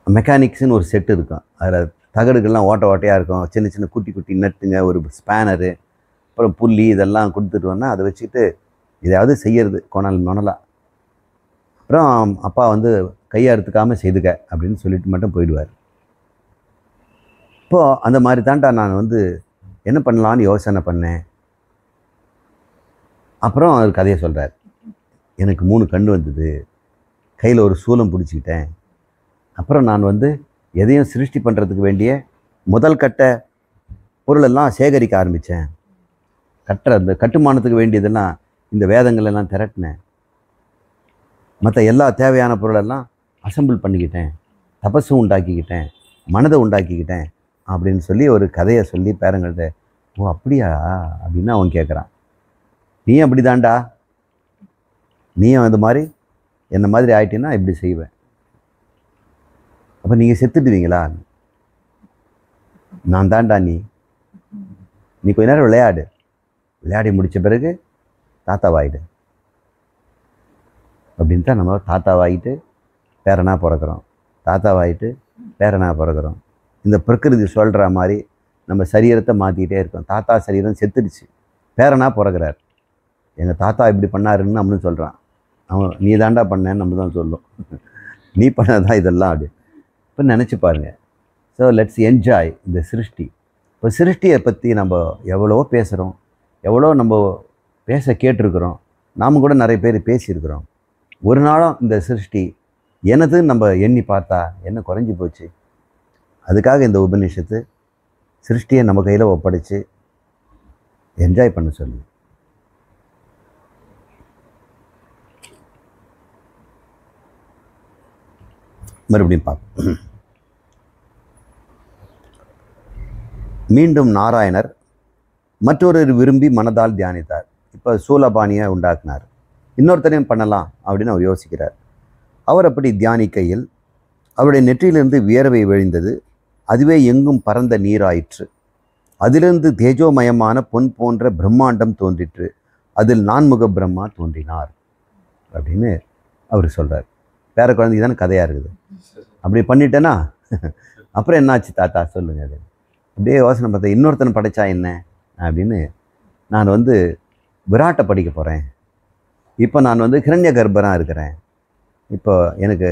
மெக்கானிக்ஸ்னு ஒரு செட்டு இருக்கும், அதில் தகடுகள்லாம் ஓட்ட ஓட்டையாக இருக்கும், சின்ன சின்ன குட்டி குட்டி நட்டுங்க, ஒரு ஸ்பேனரு, அப்புறம் புள்ளி இதெல்லாம் கொடுத்துட்டோன்னா அதை வச்சுக்கிட்டு இதையாவது செய்யறது கொணலாக. அப்புறம் அப்பா வந்து கையை அறுத்துக்காமல் செய்துக்க அப்படின்னு சொல்லிட்டு மட்டும் போயிடுவார். இப்போது அந்த மாதிரி தான்டா நான் வந்து என்ன பண்ணலான்னு யோசனை பண்ணேன். அப்புறம் அவர் கதையை சொல்கிறார், எனக்கு 3 கண் வந்தது, கையில் ஒரு சூலம் பிடிச்சிக்கிட்டேன், அப்புறம் நான் வந்து எதையும் சிருஷ்டி பண்ணுறதுக்கு வேண்டிய முதல் கட்ட பொருளெல்லாம் சேகரிக்க ஆரம்பித்தேன், அந்த கட்டுமானத்துக்கு வேண்டியதெல்லாம் இந்த வேதங்களெல்லாம் திரட்டினேன், மற்ற எல்லா தேவையான பொருளெல்லாம் அசம்பிள் பண்ணிக்கிட்டேன், தபஸும் உண்டாக்கிக்கிட்டேன், மனதை உண்டாக்கிக்கிட்டேன் அப்படின்னு சொல்லி ஒரு கதையை சொல்லி பேரங்கள்ட்ட, ஓ அப்படியா அப்படின்னு அவன் கேட்குறான். நீயும் அப்படி தான்டா, நீயும் அந்த மாதிரி என்ன மாதிரி ஆயிட்டீன்னா இப்படி செய்வேன். அப்போ நீங்கள் செத்துடுவீங்களா? நான் தான்டா நீ கொஞ்ச நேரம் விளையாடி முடித்த பிறகு தாத்தாவாயிடு அப்படின்னு தான் நம்ம தாத்தாவாயிட்டு பேரனாக பிறக்கிறோம், தாத்தாவாயிட்டு பேரனாக பிறக்கிறோம். இந்த பிரகிருதி சொல்கிற மாதிரி நம்ம சரீரத்தை மாற்றிக்கிட்டே இருக்கோம். தாத்தா சரீரம் செத்துடுச்சு, பேரனாக பிறக்கிறார். எங்கள் தாத்தா இப்படி பண்ணாருன்னு நம்மளும் சொல்கிறான், அவன் நீ தாண்டா பண்ணேன்னு நம்ம தான் சொல்லும், நீ பண்ணதான் இதெல்லாம் அப்படி. இப்போ நினச்சி பாருங்கள். ஸோ லெட்ஸ் என்ஜாய் இந்த சிருஷ்டி. இப்போ சிருஷ்டியை பற்றி நம்ம எவ்வளோ பேசுகிறோம், எவ்வளோ நம்ம பேச கேட்டிருக்கிறோம், நாம் கூட நிறைய பேர் பேசியிருக்கிறோம். ஒரு நாளும் இந்த சிருஷ்டி எனது நம்ம எண்ணி பார்த்தா என்ன குறைஞ்சி போச்சு? அதுக்காக இந்த உபநிஷத்து சிருஷ்டியை நம்ம கையில் ஒப்படைச்சு என்ஜாய் பண்ண சொல்லு. மறுபடியும் பார்ப்போம். மீண்டும் நாராயணர் மற்றொரு விரும்பி மனதால் தியானித்தார். இப்போ சூலபாணியை உண்டாக்குனார், இன்னொருத்தரையும் பண்ணலாம் அப்படின்னு அவர் யோசிக்கிறார். அவர் அப்படி தியானிக்கையில் அவருடைய நெற்றியிலிருந்து வியர்வை விழிந்தது. அதுவே எங்கும் பரந்த நீராயிற்று. அதிலிருந்து தேஜோமயமான பொன் போன்ற பிரம்மாண்டம் தோன்றிற்று. அதில் 4முக பிரம்மா தோன்றினார் அப்படின்னு அவர் சொல்கிறார். பேர குழந்தைக்கு தானே கதையாக இருக்குது. அப்படி பண்ணிட்டேன்னா அப்புறம் என்னாச்சு தாத்தா சொல்லுங்கள். அது அப்படியே யோசனை பார்த்தா, இன்னொருத்தனை படைச்சா என்ன அப்படின்னு நான் வந்து விராட்டை படிக்க போகிறேன். இப்போ நான் வந்து ஹிரண்ய கர்ப்பராக இருக்கிறேன். இப்போ எனக்கு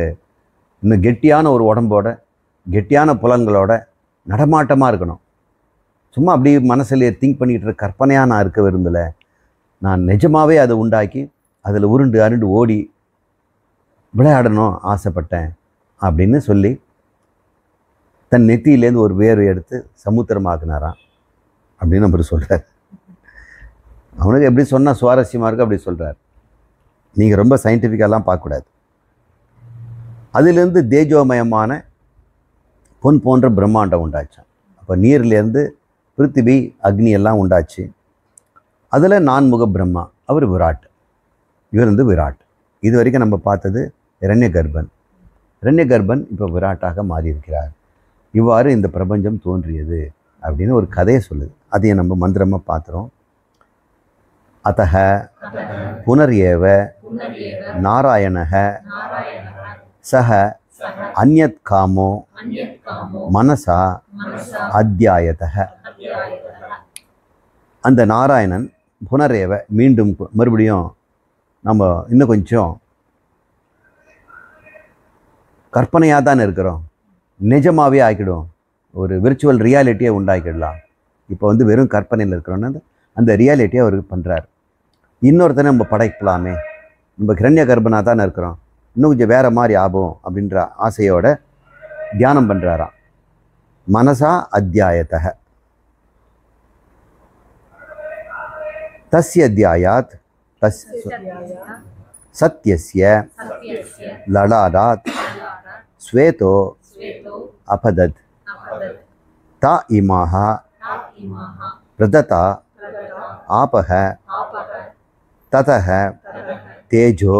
இன்னும் கெட்டியான ஒரு உடம்போட கெட்டியான புலன்களோட நடமாட்டமாக இருக்கணும். சும்மா அப்படி மனசில் திங்க் பண்ணிக்கிட்டு கற்பனையாக நான் இருக்க விரும்பலை. நான் நிஜமாகவே அதை உண்டாக்கி அதில் உருண்டு அருண்டு ஓடி விளையாடணும் ஆசைப்பட்டேன் அப்படின்னு சொல்லி தன் நெத்தியிலேருந்து ஒரு வேர்வை எடுத்து சமுத்திரமாக்குனாராம் அப்படின்னு அவர் சொல்கிறார். அவனுக்கு எப்படி சொன்னால் சுவாரஸ்யமாக இருக்குது அப்படி சொல்கிறார். நீங்கள் ரொம்ப சயின்டிஃபிக்காலாம் பார்க்கக்கூடாது. அதிலிருந்து தேஜோமயமான பொன் போன்ற பிரம்மாண்டம் உண்டாச்சான். அப்போ நீர்லேருந்து பிருத்திவி அக்னி எல்லாம் உண்டாச்சு. அதில் 4முக பிரம்மா, அவர் விராட். இவர் வந்து விராட். இது வரைக்கும் நம்ம பார்த்தது இரண்யகர்பன். இரண்யகர்பன் இப்போ விராட்டாக மாறியிருக்கிறார். இவ்வாறு இந்த பிரபஞ்சம் தோன்றியது அப்படின்னு ஒரு கதையை சொல்லுது. அதையை நம்ம மந்திரமாக பார்த்துறோம். அத்தக புனர்யேவ நாராயணக சக அந்யத் காமோ மனசா அத்தியாயதக. அந்த நாராயணன் புனரேவ மீண்டும் மறுபடியும் நம்ம இன்னும் கொஞ்சம் கற்பனையாக தான் இருக்கிறோம், நிஜமாகவே ஆக்கிடும், ஒரு விர்ச்சுவல் ரியாலிட்டியை உண்டாக்கிடலாம். இப்போ வந்து வெறும் கற்பனையில் இருக்கிறோன்னு அந்த ரியாலிட்டியை அவர் பண்ணுறார். இன்னொருத்தனை நம்ம படைக்கலாமே, நம்ம கிரண்ய கர்ப்பனாக தானே இருக்கிறோம், இன்னும் கொஞ்சம் வேறு மாதிரி ஆகும் அப்படின்ற ஆசையோட தியானம் பண்ணுறாராம். மனசா அத்தியாயத்தக. தஸ்ய அத்தியாயாத் சத்யஸ்ய லலாராத் ஸ்வேதோ அபதத் தா இமாஹ பிரததா ஆபஹ ததஹ தேஜோ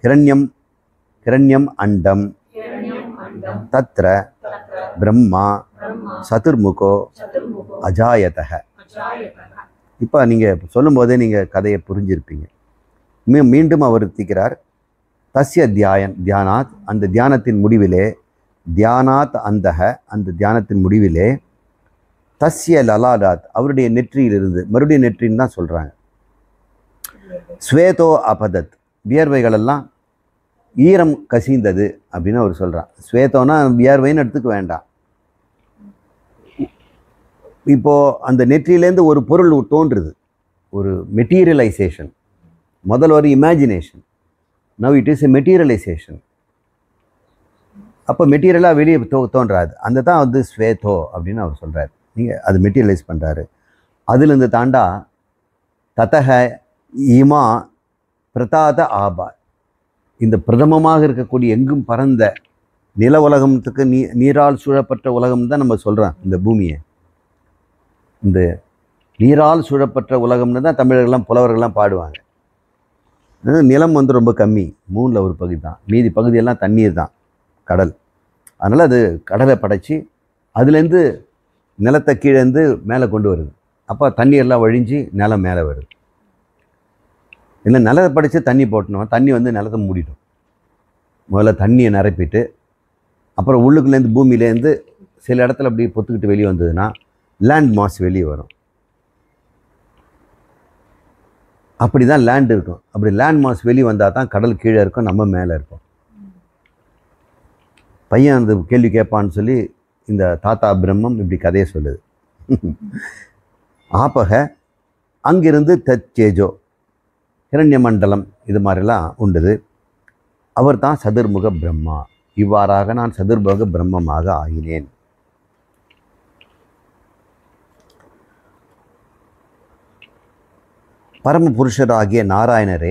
ஹிரண்யம் அண்டம் தத்ர பிரம்மா சதுர்முகோ அஜாயதக. இப்போ நீங்கள் சொல்லும்போதே நீங்கள் கதையை புரிஞ்சிருப்பீங்க. மீண்டும் அவர் திக்கிறார். தஸ்ய தியானாத், அந்த தியானத்தின் முடிவிலே, தியானாத் அந்தக, அந்த தியானத்தின் முடிவிலே, தஸ்ய லலாடாத், அவருடைய நெற்றியிலிருந்து, மறுபடியும் நெற்றின்னு தான் சொல்கிறாங்க. ஸ்வேதோ அபதத், வியர்வைகளெல்லாம் ஈரம் கசிந்தது அப்படின்னு அவர் சொல்கிறான். ஸ்வேதோனா வியர்வைன்னு எடுத்துக்க வேண்டாம். இப்போது அந்த நெற்றியிலேருந்து ஒரு பொருள் தோன்றுது, ஒரு மெட்டீரியலைசேஷன். முதல் ஒரு imagination, now it is a materialisation. அப்போ மெட்டீரியலாக வெளியே தோன்றாது, அந்த தான் வந்து ஸ்வேதோ அப்படின்னு அவர் சொல்கிறார். நீங்கள் அது மெட்டீரியலைஸ் பண்ணுறாரு. அதுலேருந்து தாண்டா ததக இமா பிரதாத ஆபா, இந்த பிரதமமாக இருக்கக்கூடிய எங்கும் பரந்த நில உலகத்துக்கு நீரால் சூழப்பட்ட உலகம் தான் நம்ம சொல்கிறோம். இந்த பூமியை இந்த நீரால் சூழப்பட்ட உலகம்னு தான் தமிழர்கள்லாம் புலவர்கள்லாம் பாடுவாங்க. நிலம் வந்து ரொம்ப கம்மி, 3ல் ஒரு பகுதி தான், மீதி பகுதியெல்லாம் தண்ணீர் தான், கடல். அதனால் அது கடலை படைச்சி அதுலேருந்து நிலத்தை கீழேருந்து மேலே கொண்டு வருது. அப்போ தண்ணியெல்லாம் வழிஞ்சு நிலம் மேலே வருது. இல்லை நிலத்தை படைத்து தண்ணி போட்டணும், தண்ணி வந்து நிலத்தை மூடிடும். முதல்ல தண்ணியை நிரப்பிட்டு அப்புறம் உள்ளுக்குள்ளேருந்து பூமியிலேருந்து சில இடத்துல அப்படி பொத்துக்கிட்டு வெளியே வந்ததுன்னா லேண்ட் மாஸ் வெளியே வரும். அப்படி தான் லேண்ட் இருக்கும். அப்படி லேண்ட் மாஸ் வெளியே வந்தால் தான் கடல் கீழே இருக்கும், நம்ம மேலே இருக்கும். பையன் அந்த கேள்வி கேட்பான்னு சொல்லி இந்த தாத்தா பிரம்மம் இப்படி கதையை சொல்லுது. ஆப்பக அங்கிருந்து தச்சேஜோ ஹிரண்ய மண்டலம் இது மாதிரிலாம் உண்டுது. அவர் தான் சதுர்முக பிரம்மா. இவ்வாறாக நான் சதுர்முக பிரம்மமாக ஆகினேன். பரமபுருஷராகிய நாராயணரே,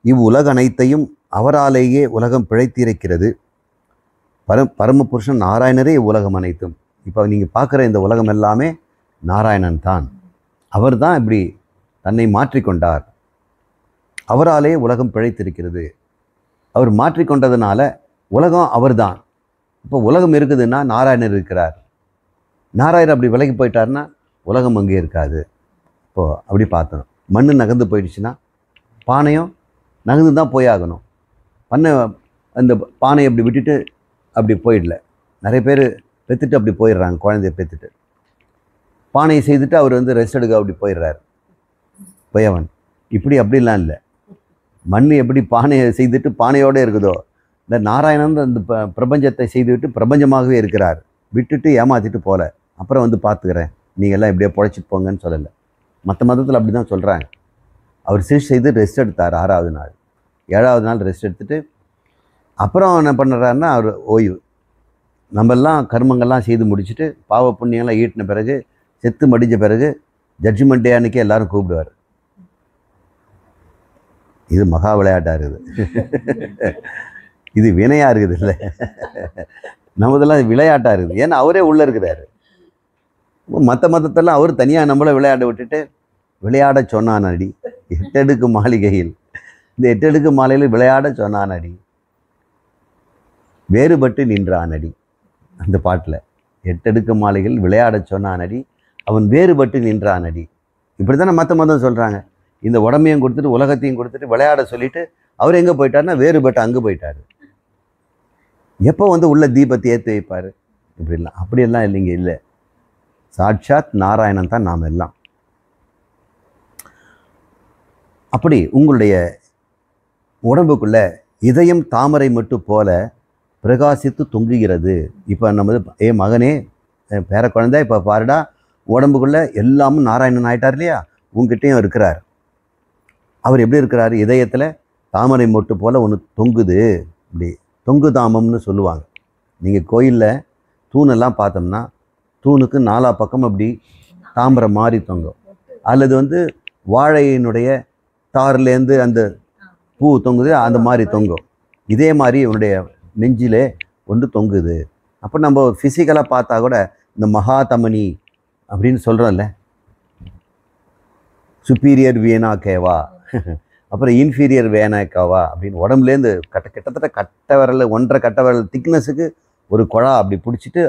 இவ்வுலக அனைத்தையும் அவராலேயே உலகம் பிழைத்திருக்கிறது. பரமபுருஷன் நாராயணரே இவ்வுலகம் அனைத்தும். இப்போ நீங்கள் பார்க்குற இந்த உலகம் எல்லாமே நாராயணன் தான். அவர் தான் இப்படி தன்னை மாற்றிக்கொண்டார். அவராலே உலகம் பிழைத்திருக்கிறது. அவர் மாற்றிக்கொண்டதுனால உலகம் அவர் தான். இப்போ உலகம் இருக்குதுன்னா நாராயணர் இருக்கிறார். நாராயணர் அப்படி விலகி போயிட்டார்னா உலகம் அங்கே இருக்காது. இப்போது அப்படி பார்த்தோம். மண் நகர்ந்து போயிடுச்சுன்னா பானையும் நகர்ந்து தான் போயாகணும். அந்த பானையை அப்படி விட்டுட்டு அப்படி போயிடல. நிறைய பேர் பெற்றுட்டு அப்படி போயிடுறாங்க. குழந்தைய பெற்றுட்டு பானையை செய்துட்டு அவர் வந்து ரெஸ்ட் எடுக்க அப்படி போயிடுறாரு போயவன். இப்படி அப்படிலாம் இல்லை. மண் எப்படி பானையை செய்துட்டு பானையோடு இருக்குதோ, இந்த நாராயணன் அந்த பிரபஞ்சத்தை செய்துவிட்டு பிரபஞ்சமாகவே இருக்கிறார். விட்டுட்டு ஏமாற்றிட்டு போகல, அப்புறம் வந்து பார்த்துக்கிறேன், நீங்கள்லாம் எப்படியோ பொழைச்சிட்டு போங்கன்னு சொல்லலை. மற்ற மதத்தில் அப்படி தான் சொல்கிறாங்க. அவர் சிருஷ்டி செய்து ரெஸ்ட் எடுத்தார் 6வது நாள். 7வது நாள் ரெஸ்ட் எடுத்துகிட்டு அப்புறம் என்ன பண்ணுறாருன்னா அவர் ஓய்வு. நம்மெல்லாம் கர்மங்கள்லாம் செய்து முடிச்சுட்டு பாவ புண்ணியங்கள்லாம் ஈட்டின பிறகு செத்து மடிஞ்ச பிறகு ஜட்ஜ்மெண்ட் டே அன்றைக்கி எல்லோரும் கூப்பிடுவார். இது மகா விளையாட்டாக இருக்குது. இது வினையாக இருக்குது இல்லை, நமதெல்லாம் விளையாட்டாக இருக்குது. ஏன்னா அவரே உள்ளே இருக்கிறாரு. மற்ற மதத்தெல்லாம் அவர் தனியாக நம்மளை விளையாட விட்டுட்டு விளையாட சொன்னான் அடி 8 அடுக்கு மாளிகையில் இந்த 8 அடுக்கு மாலையில் விளையாட சொன்னானடி, வேறுபட்டு நின்றானடி. அந்த பாட்டில் 8 அடுக்கு மாலைகள் விளையாட சொன்னானடி, அவன் வேறுபட்டு நின்றானடி. இப்படி தானே மற்ற மதம் சொல்கிறாங்க. இந்த உடம்பையும் கொடுத்துட்டு உலகத்தையும் கொடுத்துட்டு விளையாட சொல்லிட்டு அவர் எங்கே போயிட்டாருன்னா வேறுபட்டு அங்கே போயிட்டார். எப்போ உள்ள தீபத்தை ஏற்றி வைப்பார்? இப்படிலாம் அப்படியெல்லாம் இல்லைங்க. இல்லை, சாட்சாத் நாராயணன் தான் நாம் எல்லாம். அப்படி உங்களுடைய உடம்புக்குள்ள இதயம் தாமரை மட்டு போல பிரகாசித்து தொங்குகிறது. இப்போ நம்ம மகனே, பேர குழந்தை, இப்போ பாருடா, உடம்புக்குள்ள எல்லாமும் நாராயணன் ஆயிட்டார் இல்லையா? உங்ககிட்டையும் இருக்கிறார். அவர் எப்படி இருக்கிறார்? இதயத்தில் தாமரை மொட்டு போல் ஒன்று தொங்குது. இப்படி தொங்கு தாமம்னு சொல்லுவாங்க. நீங்கள் கோயிலில் தூணெல்லாம் பார்த்தோம்னா தூணுக்கு 4 பக்கம் அப்படி தாமரை மாதிரி தொங்கும். அல்லது வாழையினுடைய தார்லேருந்து அந்த பூ தொங்குது, அந்த மாதிரி தொங்கும். இதே மாதிரி இவனுடைய நெஞ்சிலே ஒன்று தொங்குது. அப்போ நம்ம ஃபிசிக்கலாக பார்த்தா கூட இந்த மகாதமனி அப்படின்னு சொல்கிறோம்ல, சுப்பீரியர் வேணாக்கேவா, அப்புறம் இன்ஃபீரியர் வேணாக்காவா அப்படின்னு உடம்புலேருந்து கிட்டத்தட்ட கட்டை விரல் 1.5 கட்டை விரல் திக்னஸுக்கு ஒரு குழா அப்படி பிடிச்சிட்டு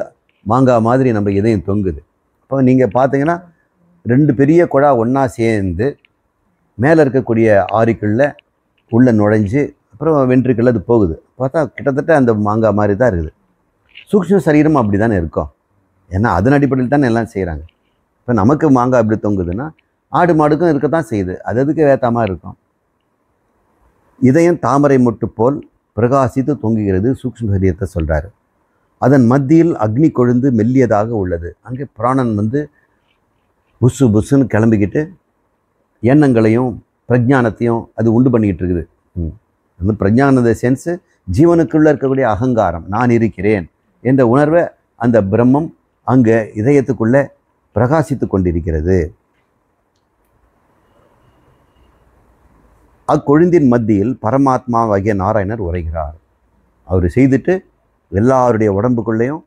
மாங்காய் மாதிரி நம்ம இதயம் தொங்குது. அப்போ நீங்கள் பார்த்தீங்கன்னா 2 பெரிய குழா ஒன்றா சேர்ந்து மேலே இருக்கக்கூடிய ஆரிக்குள்ள உள்ளே நுழைஞ்சு அப்புறம் வென்ட்ரிக்குள்ள அது போகுது. பார்த்தா கிட்டத்தட்ட அந்த மாங்காய் மாதிரி தான் இருக்குது. சூக்ஷ்ம சரீரம் அப்படி தானே இருக்கும். ஏன்னா அதன் அடிப்படையில் தானே எல்லாம் செய்கிறாங்க. இப்போ நமக்கு மாங்காய் எப்படி தொங்குதுன்னா ஆடு மாடுக்கும் இருக்க தான் செய்யுது. அதுக்கு வேத்தாமல் இருக்கும். இதயம் தாமரை மொட்டு போல் பிரகாசித்து தொங்குகிறது. சூக்ஷ்ம சரீரத்தை சொல்கிறாரு. அதன் மத்தியில் அக்னி கொழுந்து மெல்லியதாக உள்ளது. அங்கே பிராணன் புசு புசுன்னு கிளம்பிக்கிட்டு எண்ணங்களையும் பிரஜானத்தையும் அது உண்டு பண்ணிக்கிட்டு இருக்குது. அந்த பிரஜானத சென்ஸு ஜீவனுக்குள்ளே இருக்கக்கூடிய அகங்காரம், நான் இருக்கிறேன் என்ற உணர்வை அந்த பிரம்மம் அங்கே இதயத்துக்குள்ளே பிரகாசித்து கொண்டிருக்கிறது. அக்கொழுந்தின் மத்தியில் பரமாத்மாவாகிய நாராயணர் உரைகிறார். அவர் செய்துட்டு எல்லாருடைய உடம்புக்குள்ளேயும்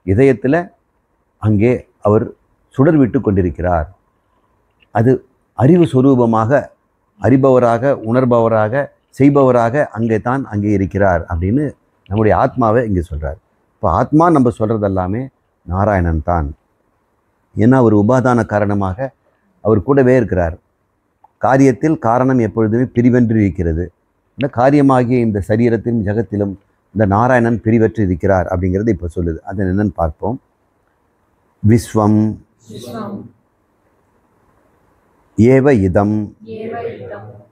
இதயத்தில் அங்கே அவர் சுடர் விட்டு கொண்டிருக்கிறார். அது அறிவு சொரூபமாக, அறிபவராக, உணர்பவராக, செய்பவராக அங்கே இருக்கிறார் அப்படின்னு நம்முடைய ஆத்மாவை இங்கே சொல்கிறார். இப்போ ஆத்மா நம்ம சொல்கிறது எல்லாமே நாராயணன் தான். ஏன்னா அவர் உபாதான காரணமாக அவர் கூடவே இருக்கிறார். காரியத்தில் காரணம் எப்பொழுதுமே பிரிவென்று இருக்கிறது. இந்த காரியமாகிய இந்த சரீரத்திலும் ஜகத்திலும் இந்த நாராயணன் பிரிவற்று இருக்கிறார் அப்படிங்கிறது இப்போ சொல்லுது. அது என்னன்னு பார்ப்போம். விஸ்வம் ஏவ இதம்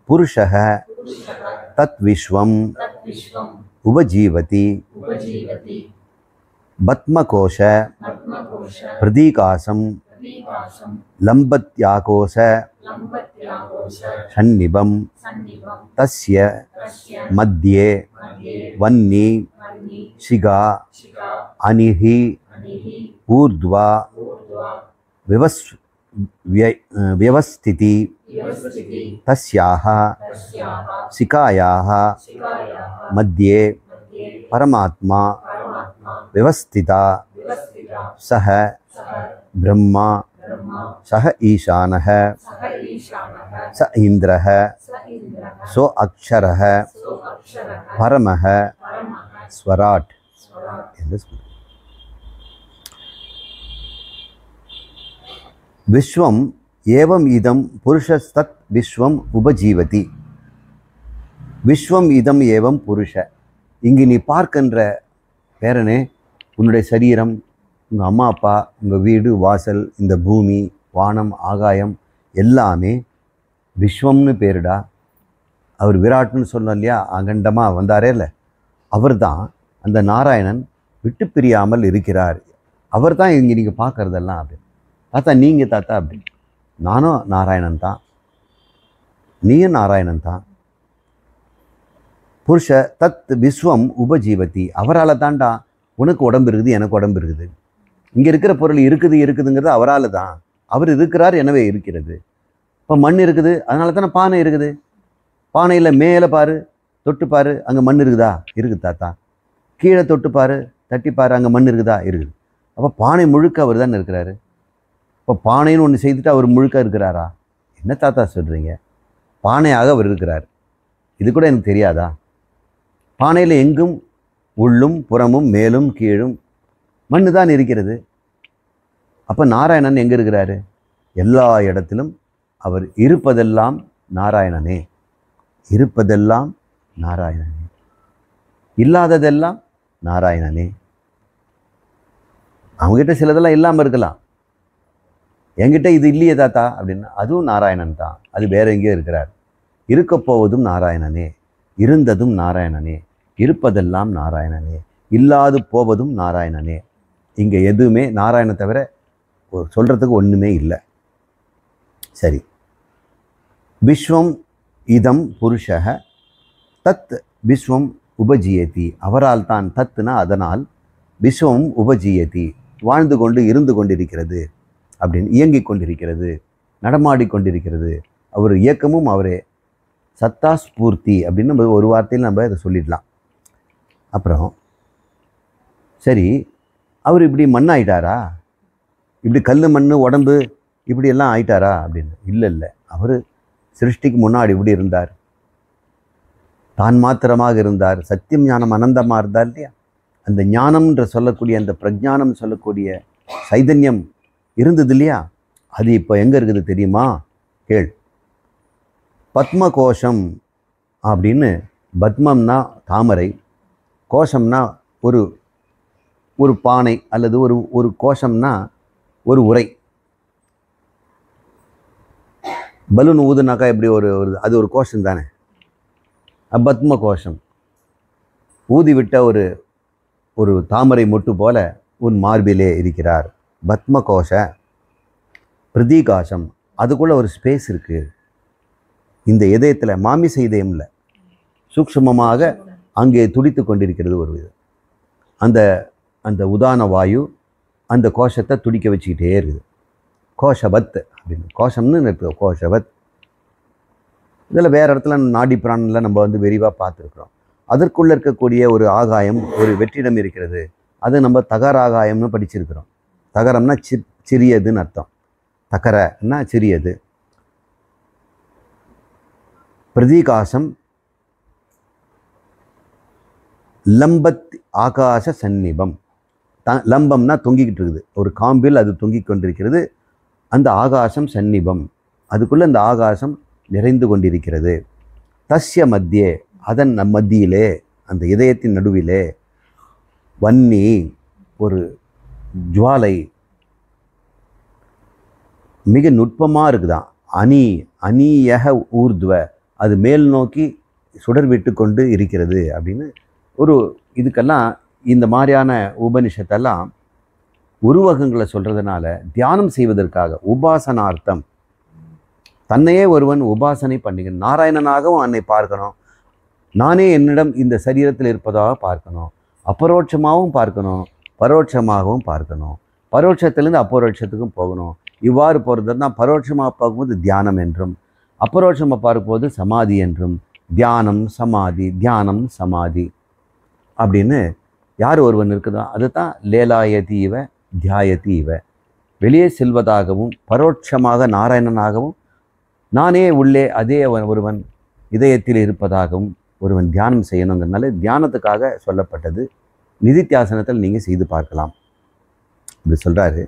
புருஷः தத் விஸ்வம் உபஜீவதி பத்மகோஷ பிரதீகாசம் லம்பத்யாகோஷ சன்னிபம் தஸ்ய மத்யே வன்னி சிகா அனிஹி ஊர்த்வா व्यवस्थिति तस्याः सिकायाः मध्ये परमात्मा व्यवस्थिता सह ब्रह्मा सह ईशानः स इन्द्रः सो अक्षरः परमः स्वराट. விஸ்வம் ஏவம் இதம் புருஷஸ்தத் விஸ்வம் உபஜீவதி. விஸ்வம் இதம் ஏவம் புருஷ. இங்கு நீ பார்க்கின்ற பேரனே, உன்னுடைய சரீரம், உங்கள் அம்மா அப்பா, உங்கள் வீடு வாசல், இந்த பூமி, வானம், ஆகாயம் எல்லாமே விஸ்வம்னு பேருடா. அவர் விராட்னு சொன்னோம் இல்லையா, அகண்டமாக வந்தாரே இல்லை, அவர் தான் அந்த நாராயணன் விட்டு பிரியாமல் இருக்கிறார். அவர் தான் இங்கே நீங்கள் பார்க்குறதெல்லாம். அப்படி தாத்தா நீங்கள் தாத்தா அப்படி, நானும் நாராயணன் தான், நீயும் நாராயணன் தான். புருஷ தத் விஸ்வம் உபஜீவதி. அவரால் தான்டா உனக்கு உடம்பு இருக்குது, எனக்கு உடம்பு இருக்குது. இங்கே இருக்கிற பொருள் இருக்குதுங்கிறது அவரால் தான். அவர் இருக்கிறார், எனவே இருக்கிறது. இப்போ மண் இருக்குது, அதனால தானே பானை இருக்குது. பானையில் மேலே பாரு, தொட்டு பாரு, அங்கே மண் இருக்குதா? இருக்குது தாத்தா. கீழே தொட்டு பாரு, தட்டி பாரு, அங்கே மண் இருக்குதா? இருக்குது. அப்போ பானை முழுக்க அவர் தான் இருக்கிறாரு. இப்போ பானைன்னு ஒன்று செய்துட்டு அவர் முழுக்க இருக்கிறாரா? என்ன தாத்தா சொல்கிறீங்க? பானையாக அவர் இருக்கிறார். இது கூட எனக்கு தெரியாதா? பானையில் எங்கும் உள்ளும் புறமும் மேலும் கீழும் மண்ணு தான் இருக்கிறது. அப்போ நாராயணன் எங்கே இருக்கிறாரு? எல்லா இடத்திலும் அவர் இருப்பதெல்லாம் நாராயணனே. இருப்பதெல்லாம் நாராயணனே, இல்லாததெல்லாம் நாராயணனே. அவங்ககிட்ட சிலதெல்லாம் இல்லாமல் இருக்கலாம். என்கிட்ட இது இல்லையே தாத்தா அப்படின்னா அதுவும் நாராயணன் தான். அது வேற எங்கேயோ இருக்கிறார். இருக்க போவதும் நாராயணனே, இருந்ததும் நாராயணனே, இருப்பதெல்லாம் நாராயணனே, இல்லாது போவதும் நாராயணனே. இங்கே எதுவுமே நாராயணனை தவிர சொல்கிறதுக்கு ஒன்றுமே இல்லை. சரி, விஸ்வம் இதம் புருஷக தத் விஸ்வம் உபஜீயதி. அவரால் தான், தத்துனா அதனால், விஸ்வம் உபஜீயதி வாழ்ந்து கொண்டு இருந்து கொண்டிருக்கிறது அப்படின்னு, இயங்கிக் கொண்டிருக்கிறது, நடமாடி கொண்டிருக்கிறது. அவர் இயக்கமும் அவரே. சத்தா ஸ்பூர்த்தி அப்படின்னு நம்ம ஒரு வார்த்தையில் நம்ம இதை சொல்லிடலாம். அப்புறம் சரி, அவர் இப்படி மண்ணாயிட்டாரா? இப்படி கல் மண் உடம்பு இப்படியெல்லாம் ஆயிட்டாரா அப்படின்னு? இல்லை, அவர் சிருஷ்டிக்கு முன்னாடி இப்படி இருந்தார். தான் மாத்திரமாக இருந்தார். சத்தியம் ஞானம் அனந்தமாக இருந்தார் இல்லையா? அந்த ஞானம்ன்ற சொல்லக்கூடிய, அந்த பிரஜானம் சொல்லக்கூடிய சைதன்யம் இருந்தது இல்லையா? அது இப்போ எங்கே இருக்குது தெரியுமா? கேள். பத்ம கோஷம் அப்படின்னு, பத்மம்னா தாமரை, கோஷம்னா ஒரு பானை அல்லது ஒரு கோஷம்னா ஒரு உரை. பலூன் ஊதுனாக்கா எப்படி அது ஒரு கோஷம் தானே. பத்ம கோஷம். ஊதிவிட்ட ஒரு தாமரை மொட்டு போல உன் மார்பிலே இருக்கிறார். பத்ம கோஷ பிரதிகாசம். அதுக்குள்ள ஒரு ஸ்பேஸ் இருக்கு. இந்த இதயத்தில், மாமிச இதயம்ல சூக்ஷ்மமாக அங்கே துடித்து கொண்டிருக்கிறது ஒரு இது. அந்த உதான வாயு அந்த கோஷத்தை துடிக்க வச்சுக்கிட்டே இருக்குது. கோஷவத் அப்படின்னு, கோஷம்னு இருக்கு, கோஷவத். இதில் வேறு இடத்துல நாடி பிராணில் நம்ம விரிவாக பார்த்துருக்குறோம். அதற்குள்ளே இருக்கக்கூடிய ஒரு ஆகாயம், ஒரு வெற்றிடம் இருக்கிறது. அது நம்ம தகர ஆகாயம்னு படிச்சிருக்கிறோம். தகரம்னா சிறியதுன்னு அர்த்தம். தகரன்னா சிறியது. பிரதிகாசம் லம்பத் ஆகாச சந்நிபம். லம்பம்னா தொங்கிக்கிட்டு இருக்குது. ஒரு காம்பில் அது தொங்கிக் கொண்டிருக்கிறது. அந்த ஆகாசம் சந்நிபம், அதுக்குள்ளே அந்த ஆகாசம் நிறைந்து கொண்டிருக்கிறது. தஸ்ய மத்தியே, அதன் மத்தியிலே, அந்த இதயத்தின் நடுவிலே, வன்னி ஒரு ஜுவாலை மிக நுட்பமாக இருக்குதான். அணியக ஊர்துவ, அது மேல் நோக்கி சுடர் விட்டு கொண்டு இருக்கிறது அப்படின்னு இதுக்கெல்லாம் இந்த மாதிரியான உபனிஷத்தெல்லாம் உருவகங்களை சொல்கிறதுனால தியானம் செய்வதற்காக, உபாசனார்த்தம். தன்னையே ஒருவன் உபாசனை பண்ணிக்கணும். நாராயணனாகவும் அன்னை பார்க்கணும். நானே என்னிடம் இந்த சரீரத்தில் இருப்பதாக பார்க்கணும். அபரோட்சமாகவும் பார்க்கணும், பரோட்சமாகவும் பார்க்கணும். பரோட்சத்திலேருந்து அபரோட்சத்துக்கும் போகணும். இவ்வாறு போகிறது தான் பரோட்சமாக பார்க்கும்போது தியானம் என்றும், அபரோட்சமாக பார்க்கும்போது சமாதி என்றும். தியானம் சமாதி, தியானம் சமாதி அப்படின்னு யார் ஒருவன் இருக்குதோ அதுதான் லேலாயதி இவ தியாயதி இவ. வெளியே செல்வதாகவும் பரோட்சமாக நாராயணனாகவும், நானே உள்ளே அதே ஒருவன் இதயத்தில் இருப்பதாகவும் ஒருவன் தியானம் செய்யணுங்கிறதுனால தியானத்துக்காக சொல்லப்பட்டது. நிதித்தியாசனத்தில் நீங்கள் செய்து பார்க்கலாம். இப்படி சொல்கிறாரு.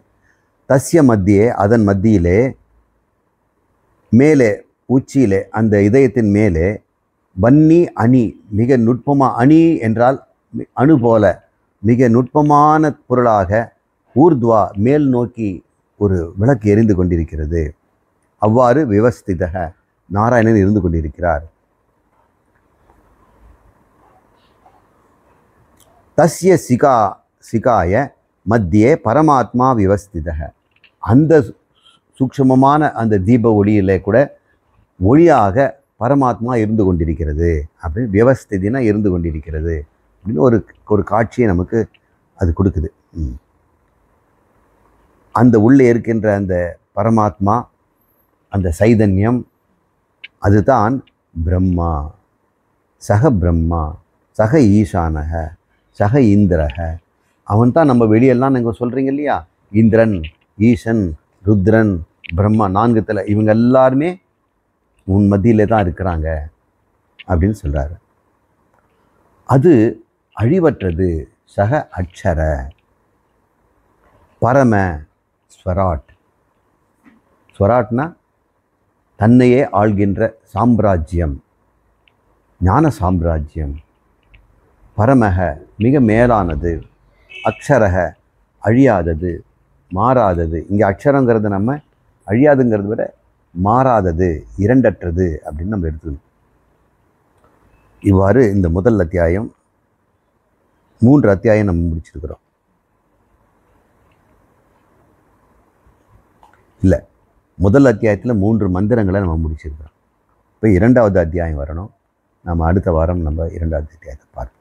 தஸ்ய மத்தியே, அதன் மத்தியிலே, மேலே உச்சியிலே, அந்த இதயத்தின் மேலே, வன்னி அணி மிக நுட்பமாக, அணி என்றால் அணு போல மிக நுட்பமான பொருளாக, ஊர்துவா மேல் நோக்கி ஒரு விளக்கு எரிந்து கொண்டிருக்கிறது. அவ்வாறு விவஸ்திதக நாராயணன் இருந்து கொண்டிருக்கிறார். தஸ்ய சிகாய மத்தியே பரமாத்மா விவஸ்திதக. அந்த சூக்ஷ்மமான அந்த தீப ஒளியிலே கூட ஒளியாக பரமாத்மா இருந்து கொண்டிருக்கிறது. அப்படி விவஸ்திதினா இருந்து கொண்டிருக்கிறது அப்படின்னு ஒரு காட்சியை நமக்கு அது கொடுக்குது. அந்த உள்ளே இருக்கின்ற அந்த பரமாத்மா, அந்த சைதன்யம், அதுதான் பிரம்மா. சக பிரம்மா, சக ஈசானக, சக இந்திரக. அவன் தான் நம்ம வெளியெல்லாம் நீங்கள் சொல்கிறீங்க இல்லையா, இந்திரன், ஈசன், ருத்ரன், பிரம்மா, 4 தலை, இவங்க எல்லாருமே உன் மத்தியிலே தான் இருக்கிறாங்க. அப்படின்னு சொல்கிறாரு. அது அழிவற்றது, சக அக்ஷர பரம ஸ்வராட். ஸ்வராட்னா தன்னையே ஆள்கின்ற சாம்ராஜ்யம், ஞான சாம்ராஜ்யம். பரமக மிக மேலானது, அக்ஷரக அழியாதது, மாறாதது. இங்கே அக்ஷரங்கிறது நம்ம அழியாதுங்கிறத விட மாறாதது, இரண்டற்றது அப்படின்னு நம்ம எடுத்துக்கணும். இவ்வாறு இந்த முதல் அத்தியாயம் 3 அத்தியாயம் நம்ம முடிச்சிருக்கிறோம். இல்லை, முதல் அத்தியாயத்தில் 3 மந்திரங்களை நம்ம முடிச்சிருக்கிறோம். இப்போ 2வது அத்தியாயம் வரணும். நம்ம அடுத்த வாரம் நம்ம 2வது அத்தியாயத்தை பார்ப்போம்.